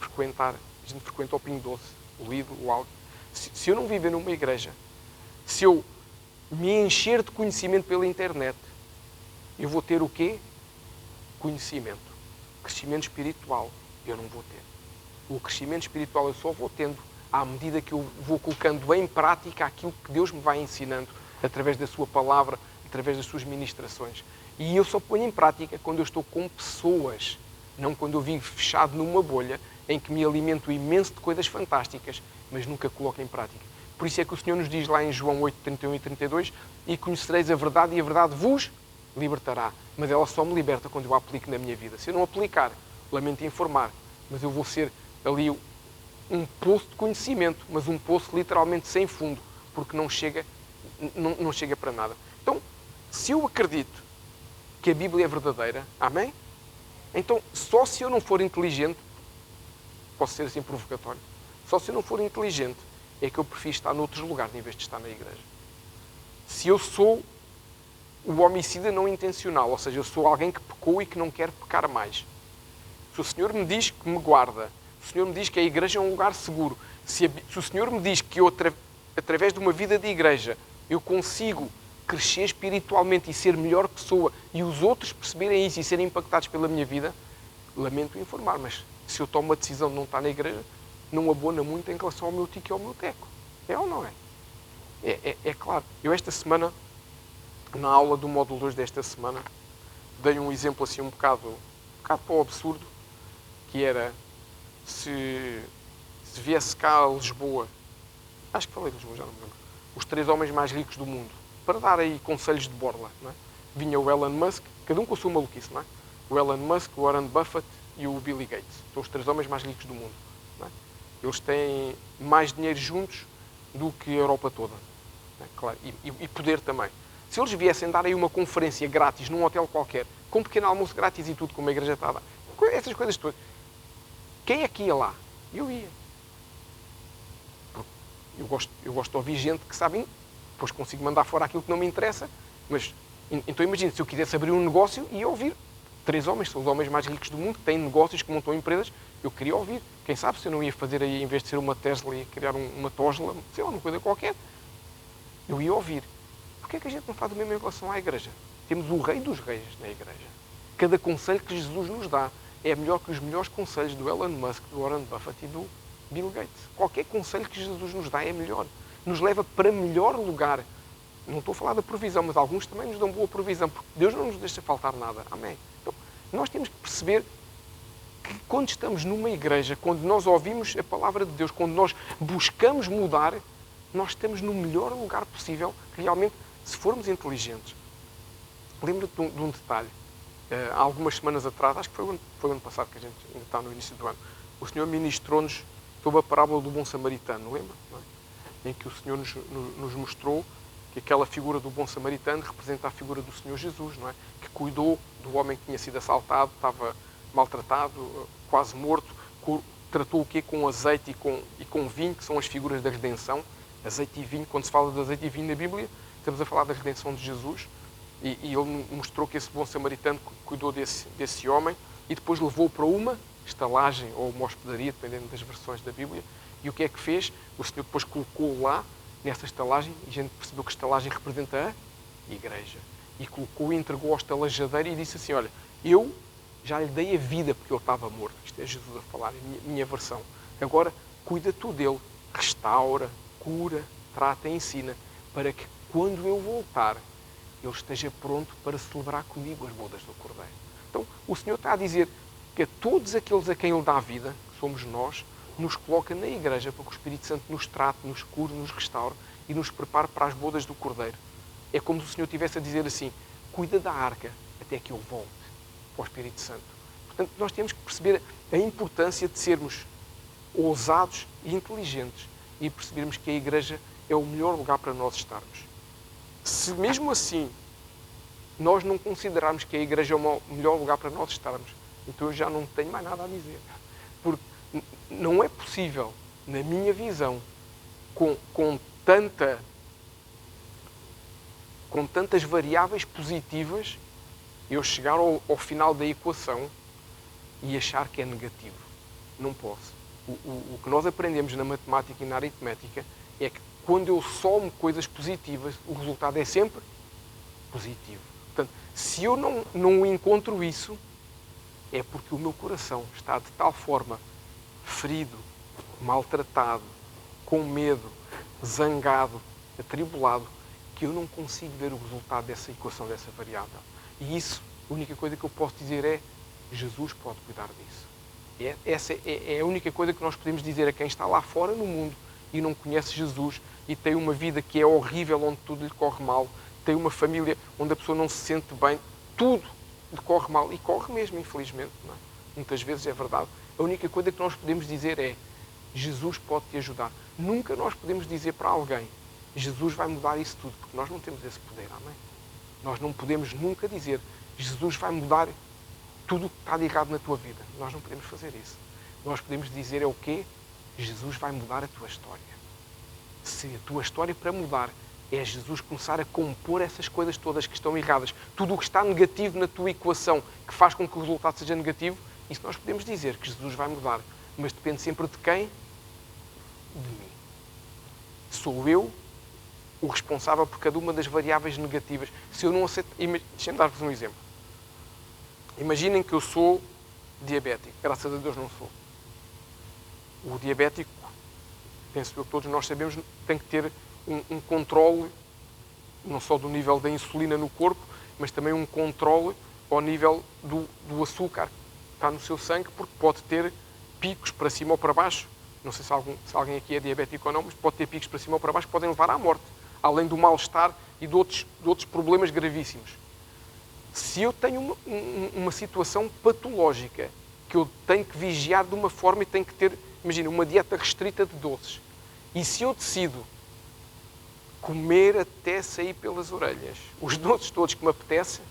a gente frequenta o Pingo Doce, o Lidl, o Aldi, se eu não viver numa igreja, se eu me encher de conhecimento pela internet, eu vou ter o quê? Conhecimento. Crescimento espiritual eu não vou ter. O crescimento espiritual eu só vou tendo à medida que eu vou colocando em prática aquilo que Deus me vai ensinando através da sua palavra, através das suas ministrações. E eu só ponho em prática quando eu estou com pessoas, não quando eu vivo fechado numa bolha em que me alimento imenso de coisas fantásticas, mas nunca coloco em prática. Por isso é que o Senhor nos diz lá em João 8, 31 e 32, e conhecereis a verdade e a verdade vos libertará. Mas ela só me liberta quando eu a aplico na minha vida. Se eu não aplicar, lamento informar, mas eu vou ser ali um poço de conhecimento, mas um poço literalmente sem fundo, porque não chega para nada. Então, se eu acredito que a Bíblia é verdadeira, amém? Então, só se eu não for inteligente, posso ser assim provocatório, só se eu não for inteligente é que eu prefiro estar noutros lugares em vez de estar na igreja. Se eu sou o homicida não intencional, ou seja, eu sou alguém que pecou e que não quer pecar mais. Se o Senhor me diz que me guarda, se o Senhor me diz que a igreja é um lugar seguro, se o Senhor me diz que eu, através de uma vida de igreja, eu consigo crescer espiritualmente e ser melhor pessoa e os outros perceberem isso e serem impactados pela minha vida, lamento informar, mas se eu tomo uma decisão de não estar na igreja, não abona muito em relação ao meu tico e ao meu teco. É ou não é? É claro. Eu esta semana, na aula do módulo 2 desta semana, dei um exemplo assim um bocado para o absurdo, que era se viesse cá a Lisboa, acho que falei de Lisboa, já não me lembro, os 3 homens mais ricos do mundo, para dar aí conselhos de borla, não é? Vinha o Elon Musk, cada um com a sua maluquice, não é? O Elon Musk, o Warren Buffett e o Billy Gates. São os 3 homens mais ricos do mundo. Não é? Eles têm mais dinheiro juntos do que a Europa toda. Não é? Claro. E poder também. Se eles viessem dar aí uma conferência grátis num hotel qualquer, com um pequeno almoço grátis e tudo, como a igreja está a dar, essas coisas todas, quem é que ia lá? Eu ia. Eu gosto de ouvir gente que sabe, depois consigo mandar fora aquilo que não me interessa, mas então imagina, se eu quisesse abrir um negócio, ia ouvir. 3 homens, são os homens mais ricos do mundo, que têm negócios, que montam empresas, eu queria ouvir. Quem sabe se eu não ia fazer aí, em vez de ser uma Tesla, ia criar uma Tosla, sei lá, uma coisa qualquer. Eu ia ouvir. Porquê é que a gente não faz o mesmo em relação à igreja? Temos o rei dos reis na igreja. Cada conselho que Jesus nos dá é melhor que os melhores conselhos do Elon Musk, do Warren Buffett e do Bill Gates. Qualquer conselho que Jesus nos dá é melhor. Nos leva para melhor lugar. Não estou a falar da provisão, mas alguns também nos dão boa provisão, porque Deus não nos deixa faltar nada. Amém? Então, nós temos que perceber que quando estamos numa igreja, quando nós ouvimos a palavra de Deus, quando nós buscamos mudar, nós estamos no melhor lugar possível, realmente, se formos inteligentes. Lembro-te de um detalhe. Há algumas semanas atrás, acho que foi o ano passado, que a gente ainda está no início do ano, o Senhor ministrou-nos sobre a parábola do bom samaritano, lembra? Não é? em que o Senhor nos mostrou que aquela figura do bom samaritano representa a figura do Senhor Jesus, não é? Que cuidou do homem que tinha sido assaltado, estava maltratado, quase morto, tratou o quê? Com azeite e com vinho, que são as figuras da redenção. Azeite e vinho, quando se fala de azeite e vinho na Bíblia, estamos a falar da redenção de Jesus. E ele mostrou que esse bom samaritano cuidou desse homem e depois levou-o para uma estalagem ou uma hospedaria, dependendo das versões da Bíblia. E o que é que fez? O Senhor depois colocou lá, nessa estalagem, e a gente percebeu que a estalagem representa a igreja. E colocou e entregou ao estalajadeiro e disse assim, olha, eu já lhe dei a vida porque ele estava morto. Isto é Jesus a falar, é a minha versão. Agora, cuida tu dele, restaura, cura, trata e ensina, para que quando eu voltar, ele esteja pronto para celebrar comigo as bodas do Cordeiro. Então, o Senhor está a dizer que a todos aqueles a quem Ele dá a vida, que somos nós, nos coloca na igreja para que o Espírito Santo nos trate, nos cure, nos restaure e nos prepare para as bodas do Cordeiro. É como se o Senhor estivesse a dizer assim, cuida da arca até que eu volte para o Espírito Santo. Portanto, nós temos que perceber a importância de sermos ousados e inteligentes e percebermos que a igreja é o melhor lugar para nós estarmos. Se mesmo assim nós não considerarmos que a igreja é o melhor lugar para nós estarmos, então eu já não tenho mais nada a dizer. Porque não é possível, na minha visão, com tantas variáveis positivas, eu chegar ao final da equação e achar que é negativo. Não posso. O que nós aprendemos na matemática e na aritmética é que quando eu somo coisas positivas, o resultado é sempre positivo. Portanto, se eu não encontro isso, é porque o meu coração está de tal forma ferido, maltratado, com medo, zangado, atribulado, que eu não consigo ver o resultado dessa equação, dessa variável. E isso, a única coisa que eu posso dizer é, Jesus pode cuidar disso. Essa é a única coisa que nós podemos dizer a quem está lá fora no mundo e não conhece Jesus e tem uma vida que é horrível, onde tudo lhe corre mal, tem uma família onde a pessoa não se sente bem, tudo lhe corre mal e corre mesmo, infelizmente. Não é? Muitas vezes é verdade. A única coisa que nós podemos dizer é, Jesus pode te ajudar. Nunca nós podemos dizer para alguém, Jesus vai mudar isso tudo, porque nós não temos esse poder, amém? Nós não podemos nunca dizer, Jesus vai mudar tudo o que está de errado na tua vida. Nós não podemos fazer isso. Nós podemos dizer é o quê? Jesus vai mudar a tua história. Se a tua história para mudar é Jesus começar a compor essas coisas todas que estão erradas, tudo o que está negativo na tua equação, que faz com que o resultado seja negativo, isso nós podemos dizer que Jesus vai mudar. Mas depende sempre de quem? De mim. Sou eu o responsável por cada uma das variáveis negativas. Se eu não aceito... Deixem-me dar-vos um exemplo. Imaginem que eu sou diabético. Graças a Deus não sou. O diabético, penso eu que todos nós sabemos, tem que ter um controle, não só do nível da insulina no corpo, mas também um controle ao nível do açúcar que está no seu sangue, porque pode ter picos para cima ou para baixo. Não sei se alguém aqui é diabético ou não, mas pode ter picos para cima ou para baixo que podem levar à morte, além do mal-estar e de outros problemas gravíssimos. Se eu tenho uma situação patológica que eu tenho que vigiar de uma forma e tenho que ter, imagina, uma dieta restrita de doces, e se eu decido comer até sair pelas orelhas os doces todos que me apetecem,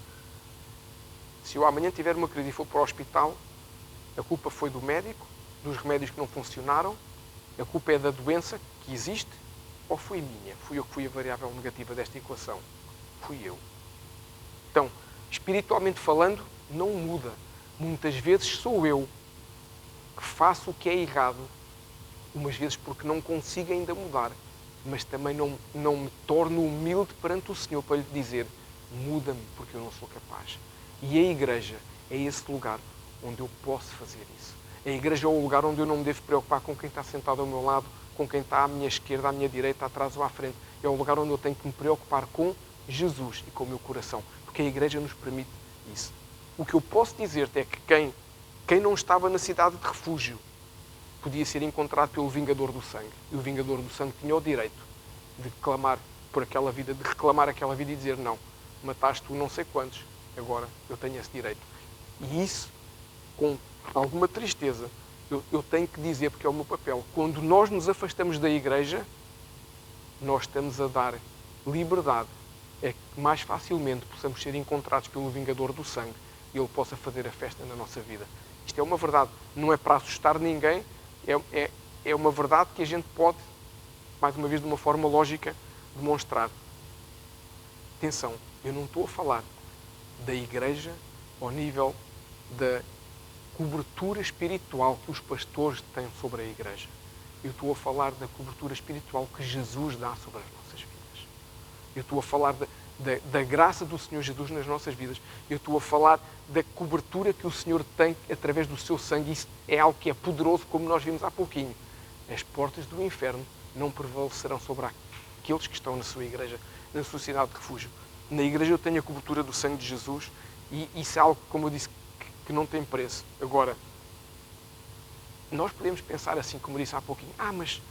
se eu amanhã tiver uma crise e for para o hospital, a culpa foi do médico, dos remédios que não funcionaram, a culpa é da doença que existe, ou foi minha? Fui eu que fui a variável negativa desta equação? Fui eu. Então, espiritualmente falando, não muda. Muitas vezes sou eu que faço o que é errado, umas vezes porque não consigo ainda mudar, mas também não me torno humilde perante o Senhor para lhe dizer, muda-me porque eu não sou capaz. E a igreja é esse lugar onde eu posso fazer isso. A igreja é o lugar onde eu não me devo preocupar com quem está sentado ao meu lado, com quem está à minha esquerda, à minha direita, atrás ou à frente. É o lugar onde eu tenho que me preocupar com Jesus e com o meu coração, porque a igreja nos permite isso. O que eu posso dizer-te é que quem não estava na cidade de refúgio podia ser encontrado pelo vingador do sangue. E o vingador do sangue tinha o direito de clamar por aquela vida, de reclamar aquela vida e dizer, não, mataste tu não sei quantos, agora eu tenho esse direito. E isso, com alguma tristeza, eu tenho que dizer, porque é o meu papel, quando nós nos afastamos da igreja, nós estamos a dar liberdade é que mais facilmente possamos ser encontrados pelo vingador do sangue e ele possa fazer a festa na nossa vida. Isto é uma verdade, não é para assustar ninguém, é uma verdade que a gente pode, mais uma vez de uma forma lógica, demonstrar. Atenção, eu não estou a falar da igreja ao nível da cobertura espiritual que os pastores têm sobre a igreja. Eu estou a falar da cobertura espiritual que Jesus dá sobre as nossas vidas. Eu estou a falar da graça do Senhor Jesus nas nossas vidas. Eu estou a falar da cobertura que o Senhor tem através do seu sangue. Isso é algo que é poderoso, como nós vimos há pouquinho. As portas do inferno não prevalecerão sobre aqueles que estão na sua igreja, na sociedade de refúgio. Na igreja eu tenho a cobertura do sangue de Jesus e isso é algo, como eu disse, que não tem preço. Agora, nós podemos pensar assim, como eu disse há pouquinho, mas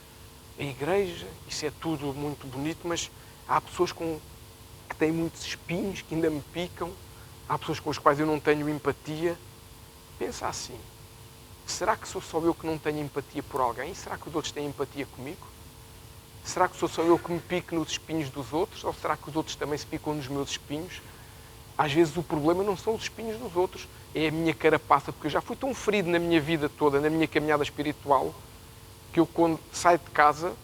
a igreja, isso é tudo muito bonito, mas há pessoas que têm muitos espinhos, que ainda me picam, há pessoas com as quais eu não tenho empatia. Pensa assim, será que sou só eu que não tenho empatia por alguém? Será que os outros têm empatia comigo? Será que sou só eu que me pico nos espinhos dos outros? Ou será que os outros também se picam nos meus espinhos? Às vezes o problema não são os espinhos dos outros, é a minha carapaça, porque eu já fui tão ferido na minha vida toda, na minha caminhada espiritual, que eu quando saio de casa,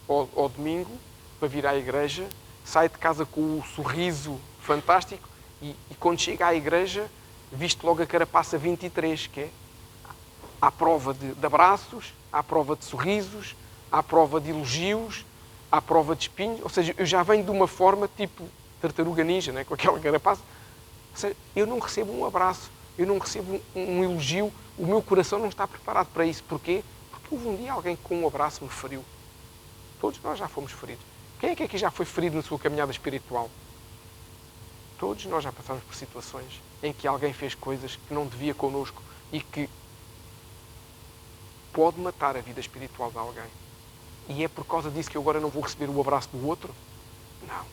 ao domingo, para vir à igreja, saio de casa com o sorriso fantástico e quando chego à igreja, visto logo a carapaça 23, que é à prova de abraços, à prova de sorrisos, à prova de elogios, à prova de espinhos. Ou seja, eu já venho de uma forma tipo tartaruga ninja, né? Com aquela carapaça. Ou seja, eu não recebo um abraço, eu não recebo um elogio, o meu coração não está preparado para isso. Porquê? Porque houve um dia alguém que com um abraço me feriu. Todos nós já fomos feridos. Quem é que aqui já foi ferido na sua caminhada espiritual? Todos nós já passamos por situações em que alguém fez coisas que não devia connosco e que pode matar a vida espiritual de alguém. E é por causa disso que eu agora não vou receber o abraço do outro? Não.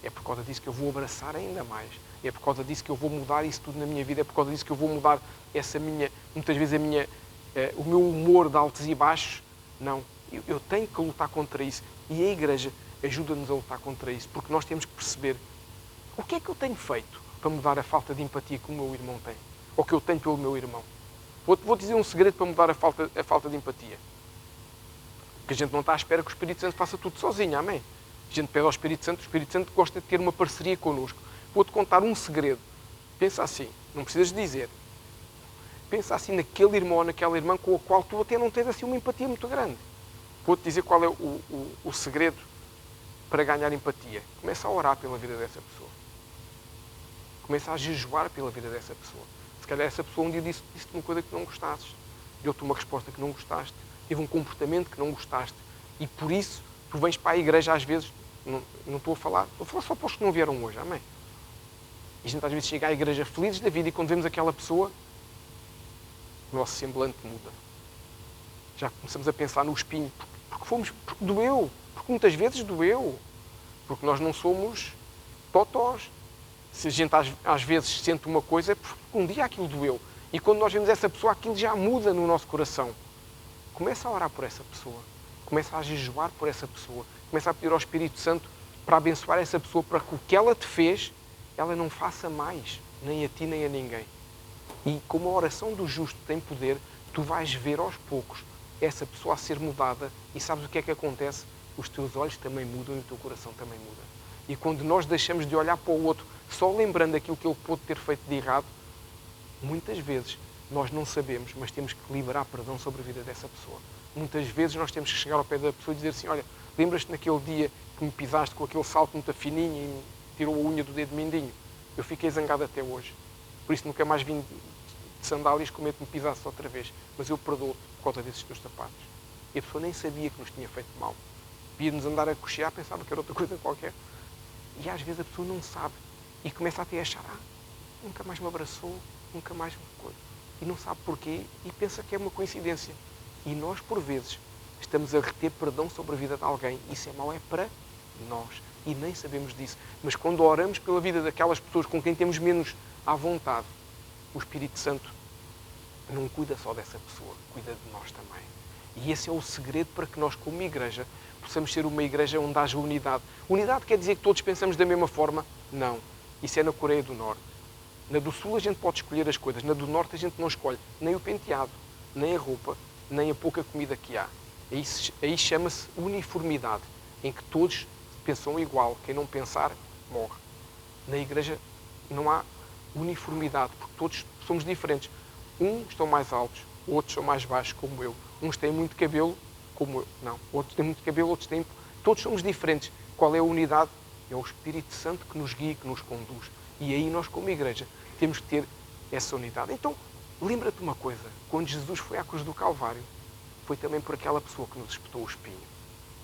É por causa disso que eu vou abraçar ainda mais. É por causa disso que eu vou mudar isso tudo na minha vida. É por causa disso que eu vou mudar muitas vezes o meu humor de altos e baixos. Não. Eu tenho que lutar contra isso. E a igreja ajuda-nos a lutar contra isso. Porque nós temos que perceber o que é que eu tenho feito para mudar a falta de empatia que o meu irmão tem. Ou que eu tenho pelo meu irmão. Vou dizer um segredo para mudar a falta de empatia. Porque a gente não está à espera que o Espírito Santo faça tudo sozinho, amém? A gente pede ao Espírito Santo, o Espírito Santo gosta de ter uma parceria connosco. Vou-te contar um segredo. Pensa assim, não precisas dizer. Pensa assim naquele irmão ou naquela irmã com a qual tu até não tens assim uma empatia muito grande. Vou-te dizer qual é o segredo para ganhar empatia. Começa a orar pela vida dessa pessoa. Começa a jejuar pela vida dessa pessoa. Se calhar essa pessoa um dia disse-te uma coisa que não gostasses. Deu-te uma resposta que não gostaste. Teve um comportamento que não gostaste. E por isso, tu vens para a igreja às vezes, não estou a falar só para os que não vieram hoje, amém? E a gente às vezes chega à igreja felizes da vida e quando vemos aquela pessoa, o nosso semblante muda. Já começamos a pensar no espinho, porque doeu, porque muitas vezes doeu, porque nós não somos totós. Se a gente às vezes sente uma coisa, é porque um dia aquilo doeu. E quando nós vemos essa pessoa, aquilo já muda no nosso coração. Começa a orar por essa pessoa. Começa a jejuar por essa pessoa. Começa a pedir ao Espírito Santo para abençoar essa pessoa, para que o que ela te fez, ela não faça mais, nem a ti, nem a ninguém. E como a oração do justo tem poder, tu vais ver aos poucos essa pessoa a ser mudada e sabes o que é que acontece? Os teus olhos também mudam e o teu coração também muda. E quando nós deixamos de olhar para o outro só lembrando aquilo que ele pôde ter feito de errado, muitas vezes nós não sabemos, mas temos que liberar perdão sobre a vida dessa pessoa. Muitas vezes nós temos que chegar ao pé da pessoa e dizer assim, olha, lembras-te naquele dia que me pisaste com aquele salto muito fininho e me tirou a unha do dedo mindinho? Eu fiquei zangado até hoje. Por isso nunca mais vim de sandálias com medo de me pisasse outra vez. Mas eu perdoo por causa desses teus sapatos. E a pessoa nem sabia que nos tinha feito mal. Via-nos andar a cochear, pensava que era outra coisa qualquer. E às vezes a pessoa não sabe. E começa até a achar, nunca mais me abraçou, nunca mais me coisa. E não sabe porquê e pensa que é uma coincidência. E nós, por vezes, estamos a reter perdão sobre a vida de alguém. Isso é mau, é para nós. E nem sabemos disso. Mas quando oramos pela vida daquelas pessoas com quem temos menos à vontade, o Espírito Santo não cuida só dessa pessoa, cuida de nós também. E esse é o segredo para que nós, como igreja, possamos ser uma igreja onde haja unidade. Unidade quer dizer que todos pensamos da mesma forma? Não. Isso é na Coreia do Norte. Na do Sul a gente pode escolher as coisas, na do Norte a gente não escolhe nem o penteado, nem a roupa, nem a pouca comida que há. Aí chama-se uniformidade, em que todos pensam igual. Quem não pensar, morre. Na igreja não há uniformidade, porque todos somos diferentes. Uns estão mais altos, outros são mais baixos, como eu. Uns têm muito cabelo, como eu. Não, outros têm muito cabelo, outros têm... Todos somos diferentes. Qual é a unidade? É o Espírito Santo que nos guia, que nos conduz. E aí nós, como igreja, temos que ter essa unidade. Então, lembra-te uma coisa. Quando Jesus foi à cruz do Calvário, foi também por aquela pessoa que nos espetou o espinho.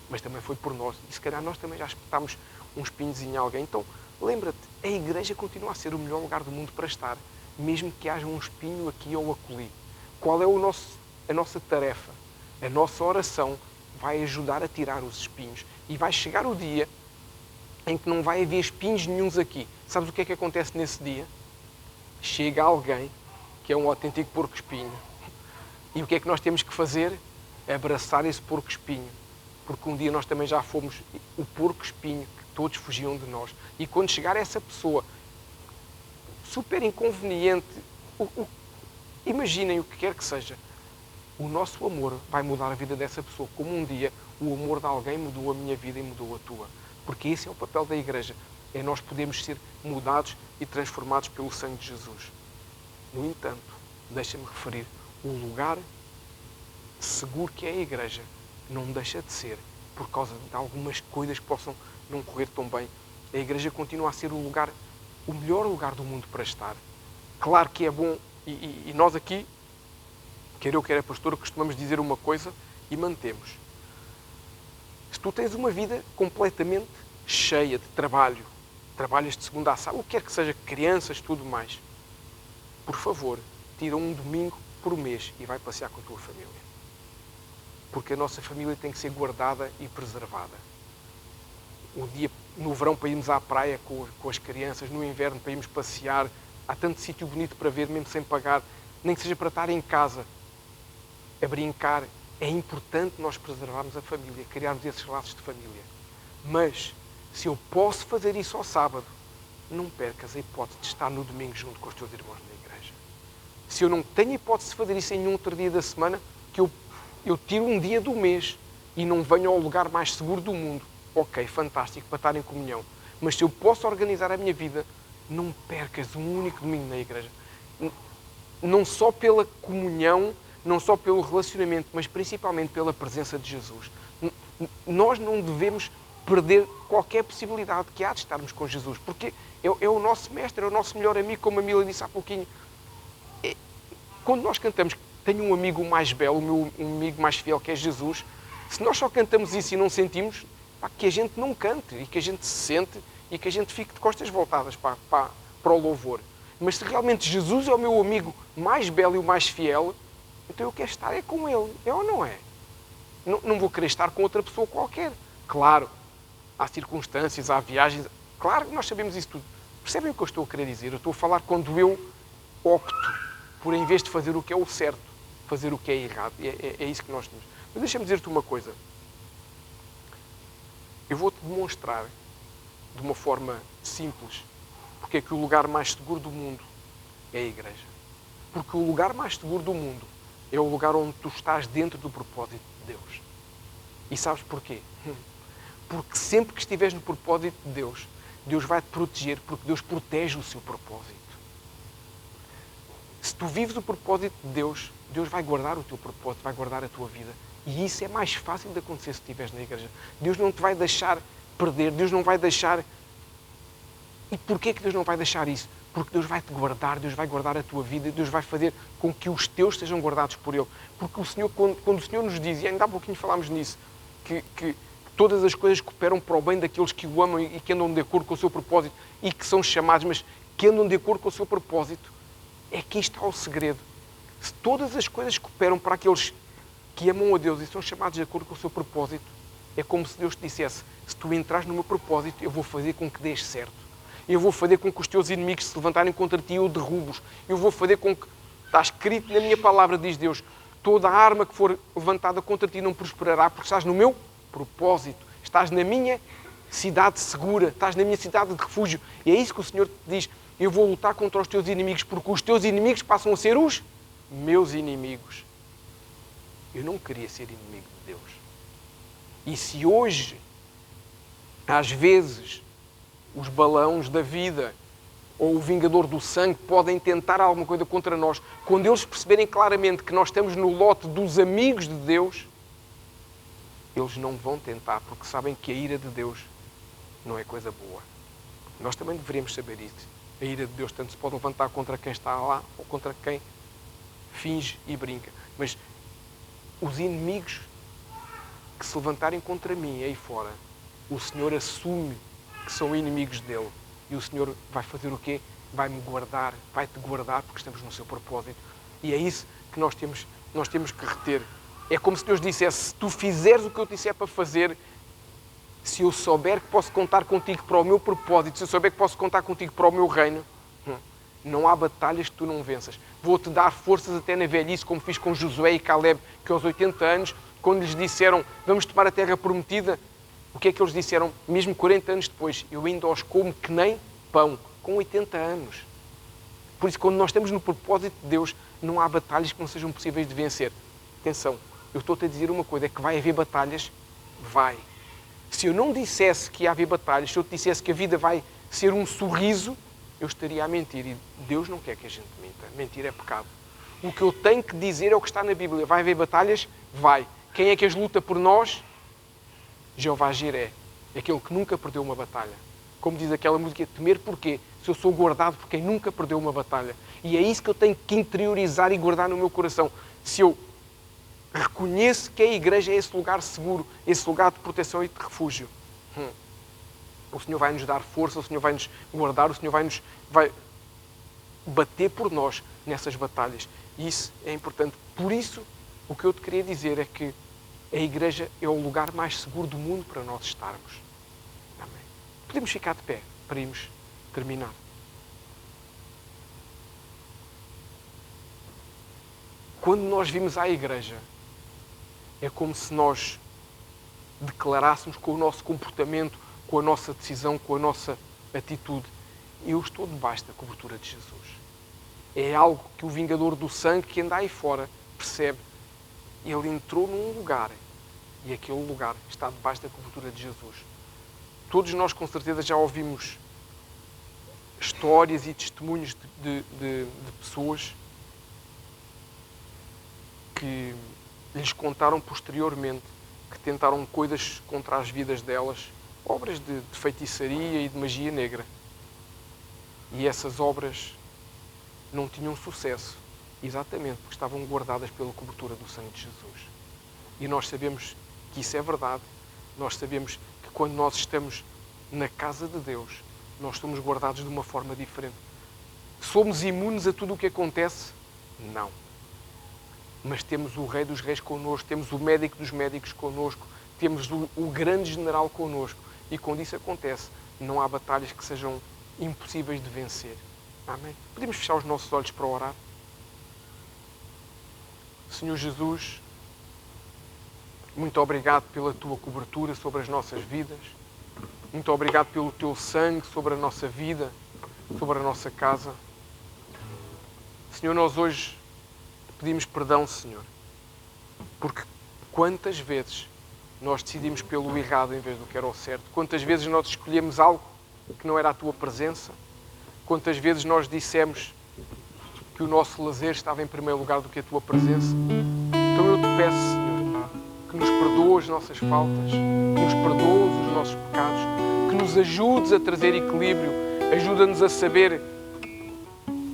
Mas também foi por nós. E se calhar nós também já espetámos um espinhos em alguém. Então, lembra-te, a igreja continua a ser o melhor lugar do mundo para estar, mesmo que haja um espinho aqui ou acolhi. Qual é a nossa tarefa? A nossa oração vai ajudar a tirar os espinhos. E vai chegar o dia em que não vai haver espinhos nenhuns aqui. Sabes o que é que acontece nesse dia? Chega alguém que é um autêntico porco-espinho. E o que é que nós temos que fazer? Abraçar esse porco-espinho. Porque um dia nós também já fomos o porco-espinho que todos fugiam de nós. E quando chegar essa pessoa super inconveniente, imaginem o que quer que seja, o nosso amor vai mudar a vida dessa pessoa, como um dia o amor de alguém mudou a minha vida e mudou a tua. Porque esse é o papel da igreja, é nós podermos ser mudados e transformados pelo sangue de Jesus. No entanto, deixa-me referir, o lugar seguro que é a igreja não deixa de ser, por causa de algumas coisas que possam não correr tão bem. A igreja continua a ser o melhor lugar do mundo para estar. Claro que é bom, e nós aqui, quer eu, quer a pastora, costumamos dizer uma coisa e mantemos. Se tu tens uma vida completamente cheia de trabalho, trabalhas de segunda a sábado, o que quer que seja, crianças, tudo mais, por favor, tira um domingo por mês e vai passear com a tua família. Porque a nossa família tem que ser guardada e preservada. Um dia, no verão, para irmos à praia com as crianças, no inverno, para irmos passear, há tanto sítio bonito para ver, mesmo sem pagar, nem que seja para estar em casa, a brincar. É importante nós preservarmos a família, criarmos esses laços de família. Mas, se eu posso fazer isso ao sábado, não percas a hipótese de estar no domingo junto com os teus irmãos na igreja. Se eu não tenho a hipótese de fazer isso em nenhum outro dia da semana, que eu tiro um dia do mês e não venho ao lugar mais seguro do mundo. Ok, fantástico, para estar em comunhão. Mas se eu posso organizar a minha vida, não percas um único domingo na igreja. Não só pela comunhão, não só pelo relacionamento, mas principalmente pela presença de Jesus. Nós não devemos perder qualquer possibilidade que há de estarmos com Jesus, porque é o nosso mestre, é o nosso melhor amigo, como a Mila disse há pouquinho. Quando nós cantamos, tenho um amigo mais belo, um amigo mais fiel, que é Jesus, se nós só cantamos isso e não sentimos, que a gente não cante, e que a gente se sente, e que a gente fique de costas voltadas para o louvor. Mas se realmente Jesus é o meu amigo mais belo e o mais fiel, então eu quero estar com ele. É ou não é? Não vou querer estar com outra pessoa qualquer. Claro, há circunstâncias, há viagens. Claro que nós sabemos isso tudo. Percebem o que eu estou a querer dizer? Eu estou a falar quando eu opto por, em vez de fazer o que é o certo, fazer o que é errado. É isso que nós temos. Mas deixa-me dizer-te uma coisa. Eu vou-te demonstrar, de uma forma simples, porque é que o lugar mais seguro do mundo é a igreja. Porque o lugar mais seguro do mundo é o lugar onde tu estás dentro do propósito de Deus. E sabes porquê? Porque sempre que estiveres no propósito de Deus, Deus vai-te proteger, porque Deus protege o seu propósito. Se tu vives o propósito de Deus, Deus vai guardar o teu propósito, vai guardar a tua vida. E isso é mais fácil de acontecer se estiveres na igreja. Deus não te vai deixar perder, Deus não vai deixar... E porquê que Deus não vai deixar isso? Porque Deus vai te guardar, Deus vai guardar a tua vida, Deus vai fazer com que os teus sejam guardados por Ele. Porque o Senhor, quando o Senhor nos diz, e ainda há pouquinho falámos nisso, que todas as coisas cooperam para o bem daqueles que o amam e que andam de acordo com o seu propósito e que são chamados, mas que andam de acordo com o seu propósito, é que isto está o segredo. Se todas as coisas cooperam para aqueles que amam a Deus e são chamados de acordo com o seu propósito, é como se Deus te dissesse, se tu entras no meu propósito, eu vou fazer com que dês certo. Eu vou fazer com que os teus inimigos se levantarem contra ti, eu derrubo-os. Eu vou fazer com que, está escrito na minha palavra, diz Deus, toda a arma que for levantada contra ti não prosperará, porque estás no meu propósito. Estás na minha cidade segura, estás na minha cidade de refúgio. E é isso que o Senhor te diz. Eu vou lutar contra os teus inimigos, porque os teus inimigos passam a ser os meus inimigos. Eu não queria ser inimigo de Deus. E se hoje, às vezes, os balões da vida ou o vingador do sangue podem tentar alguma coisa contra nós, quando eles perceberem claramente que nós estamos no lote dos amigos de Deus, eles não vão tentar, porque sabem que a ira de Deus não é coisa boa. Nós também deveríamos saber isso. A ira de Deus tanto se pode levantar contra quem está lá ou contra quem finge e brinca. Mas os inimigos que se levantarem contra mim aí fora, o Senhor assume que são inimigos dele. E o Senhor vai fazer o quê? Vai-me guardar, vai-te guardar, porque estamos no seu propósito. E é isso que nós temos que reter. É como se Deus dissesse, se tu fizeres o que eu te disser para fazer, se eu souber que posso contar contigo para o meu propósito, se eu souber que posso contar contigo para o meu reino, não há batalhas que tu não venças. Vou-te dar forças até na velhice, como fiz com Josué e Caleb, que aos 80 anos, quando lhes disseram, vamos tomar a terra prometida, o que é que eles disseram? Mesmo 40 anos depois, eu ainda os como que nem pão, com 80 anos. Por isso, quando nós estamos no propósito de Deus, não há batalhas que não sejam possíveis de vencer. Atenção, eu estou-te a dizer uma coisa, é que vai haver batalhas? Vai. Se eu não dissesse que ia haver batalhas, se eu te dissesse que a vida vai ser um sorriso, eu estaria a mentir. E Deus não quer que a gente minta. Mentir é pecado. O que eu tenho que dizer é o que está na Bíblia. Vai haver batalhas? Vai. Quem é que as luta por nós? Jeová Jiré, é aquele que nunca perdeu uma batalha. Como diz aquela música, temer porquê? Se eu sou guardado por quem nunca perdeu uma batalha. E é isso que eu tenho que interiorizar e guardar no meu coração. Se eu reconheço que a igreja é esse lugar seguro, esse lugar de proteção e de refúgio, o Senhor vai nos dar força, o Senhor vai nos guardar, o Senhor vai bater por nós nessas batalhas. E isso é importante. Por isso, o que eu te queria dizer é que a igreja é o lugar mais seguro do mundo para nós estarmos. Amém. Podemos ficar de pé para irmos terminar. Quando nós vimos à igreja, é como se nós declarássemos com o nosso comportamento, com a nossa decisão, com a nossa atitude, eu estou debaixo da cobertura de Jesus. É algo que o vingador do sangue que anda aí fora percebe. Ele entrou num lugar e aquele lugar está debaixo da cobertura de Jesus. Todos nós, com certeza, já ouvimos histórias e testemunhos de pessoas que lhes contaram posteriormente que tentaram coisas contra as vidas delas, obras de feitiçaria e de magia negra. E essas obras não tinham sucesso, exatamente porque estavam guardadas pela cobertura do sangue de Jesus. E nós sabemos que isso é verdade. Nós sabemos que quando nós estamos na casa de Deus, nós somos guardados de uma forma diferente. Somos imunes a tudo o que acontece? Não. Mas temos o Rei dos Reis connosco, temos o Médico dos Médicos connosco, temos o grande general connosco. E quando isso acontece, não há batalhas que sejam impossíveis de vencer. Amém? Podemos fechar os nossos olhos para orar? Senhor Jesus, muito obrigado pela tua cobertura sobre as nossas vidas. Muito obrigado pelo teu sangue sobre a nossa vida, sobre a nossa casa. Senhor, nós hoje te pedimos perdão, Senhor, porque quantas vezes nós decidimos pelo errado em vez do que era o certo. Quantas vezes nós escolhemos algo que não era a tua presença. Quantas vezes nós dissemos que o nosso lazer estava em primeiro lugar do que a tua presença. Então eu te peço, Senhor, que nos perdoes as nossas faltas, que nos perdoes os nossos pecados, que nos ajudes a trazer equilíbrio, ajuda-nos a saber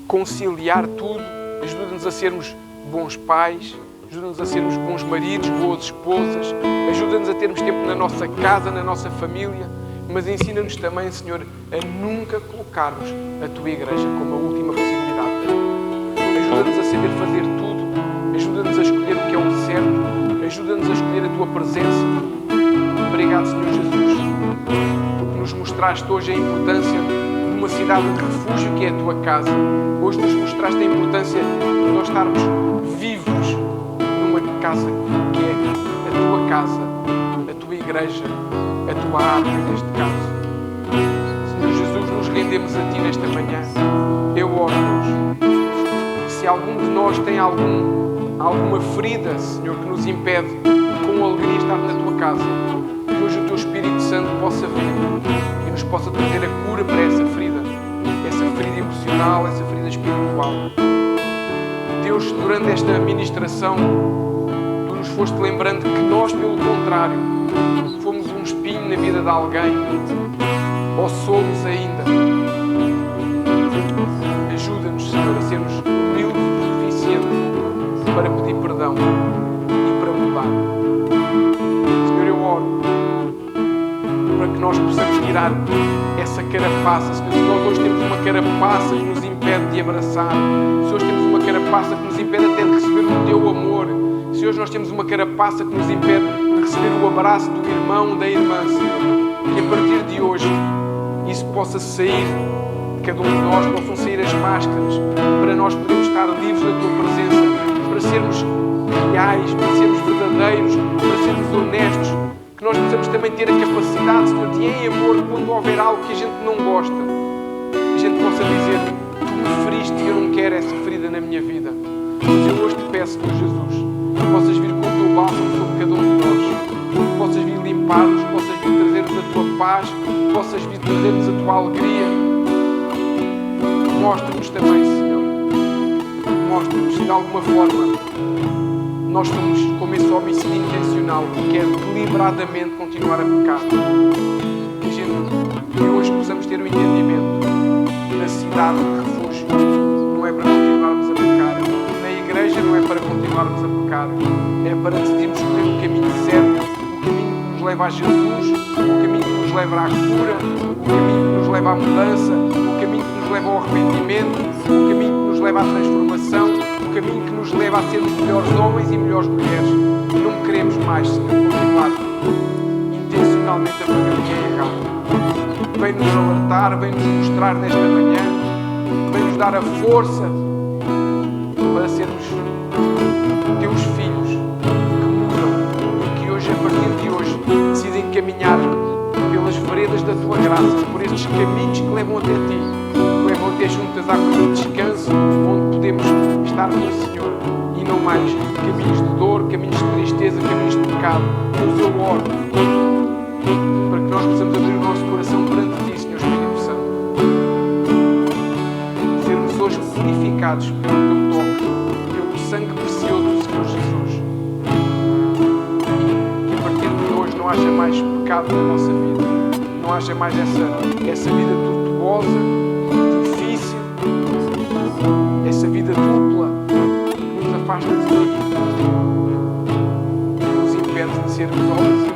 conciliar tudo, ajuda-nos a sermos bons pais, ajuda-nos a sermos bons maridos, boas esposas, ajuda-nos a termos tempo na nossa casa, na nossa família, mas ensina-nos também, Senhor, a nunca colocarmos a tua igreja como a última possibilidade. Ajuda-nos a saber fazer tudo, ajuda-nos a escolher o que é o certo, ajuda-nos a escolher a tua presença. Obrigado, Senhor Jesus, porque nos mostraste hoje a importância de uma cidade de refúgio que é a tua casa. Hoje nos mostraste a importância de nós estarmos vivos numa casa que é a tua casa, a tua tua igreja, a tua arca, neste caso. Senhor Jesus, nos rendemos a Ti nesta manhã. Eu oro, Deus. Se algum de nós tem alguma ferida, Senhor, que nos impede com alegria estar na Tua casa, que hoje o Teu Espírito Santo possa vir e nos possa trazer a cura para essa ferida emocional, essa ferida espiritual. Deus, durante esta ministração, Tu nos foste lembrando que nós, pelo contrário, fomos um espinho na vida de alguém, ou somos ainda. Ajuda-nos, Senhor, a sermos humildes o suficiente para pedir perdão e para mudar. Senhor, eu oro para que nós possamos tirar essa carapaça. Senhor, se nós hoje temos uma carapaça que nos impede de abraçar, se hoje temos uma carapaça que nos impede até de receber o Teu amor, se hoje nós temos uma carapaça que nos impede de receber o abraço do irmão, da irmã, Senhor, que a partir de hoje isso possa sair de cada um de nós, possam sair as máscaras, para nós podermos estar livres da Tua presença, para sermos reais, para sermos verdadeiros, para sermos honestos, que nós possamos também ter a capacidade, Senhor, de em amor, quando houver algo que a gente não gosta, a gente possa dizer: Tu me feriste e eu não quero essa ferida na minha vida. Mas eu hoje te peço, Senhor Jesus, que possas vir com o Teu bálsamo sobre cada um de nós, que possas vir limpar-nos, que possas vir trazer-nos a Tua paz, que possas vir trazer-nos a Tua alegria. Mostra-nos também, Senhor, mostra-nos se de alguma forma nós somos como esse homicídio intencional que quer deliberadamente continuar a pecar. Que hoje possamos ter o entendimento na cidade de refúgio não é para continuarmos a pecar, na igreja não é para continuarmos a pecar, é para decidirmos escolher o caminho certo, o caminho que nos leva a Jesus, o caminho que nos leva à cura, o caminho que nos leva à mudança, o caminho que nos leva ao arrependimento, o caminho que nos leva à transformação, o caminho que nos leva a sermos melhores homens e melhores mulheres. Não queremos mais, Senhor, continuar intencionalmente a fazer o que é errado. Vem-nos alertar, vem-nos mostrar nesta manhã, vem-nos dar a força para sermos Teus filhos que mudam e que hoje, a partir de hoje, decidem caminhar pelas veredas da Tua graça, por estes caminhos que levam até Ti, que levam até juntas à águas de descanso, onde podemos estar com o Senhor e não mais caminhos de dor, caminhos de tristeza, caminhos de pecado. Deus, eu oro para que nós possamos abrir o nosso coração perante Ti, Senhor Espírito Santo, sermos hoje purificados pelo Teu toque, pelo sangue precioso do Senhor Jesus, e que a partir de hoje não haja mais pecado na nossa vida, não haja mais essa vida tortuosa, difícil, essa vida dupla que nos afasta de Ti, que nos impede de sermos homens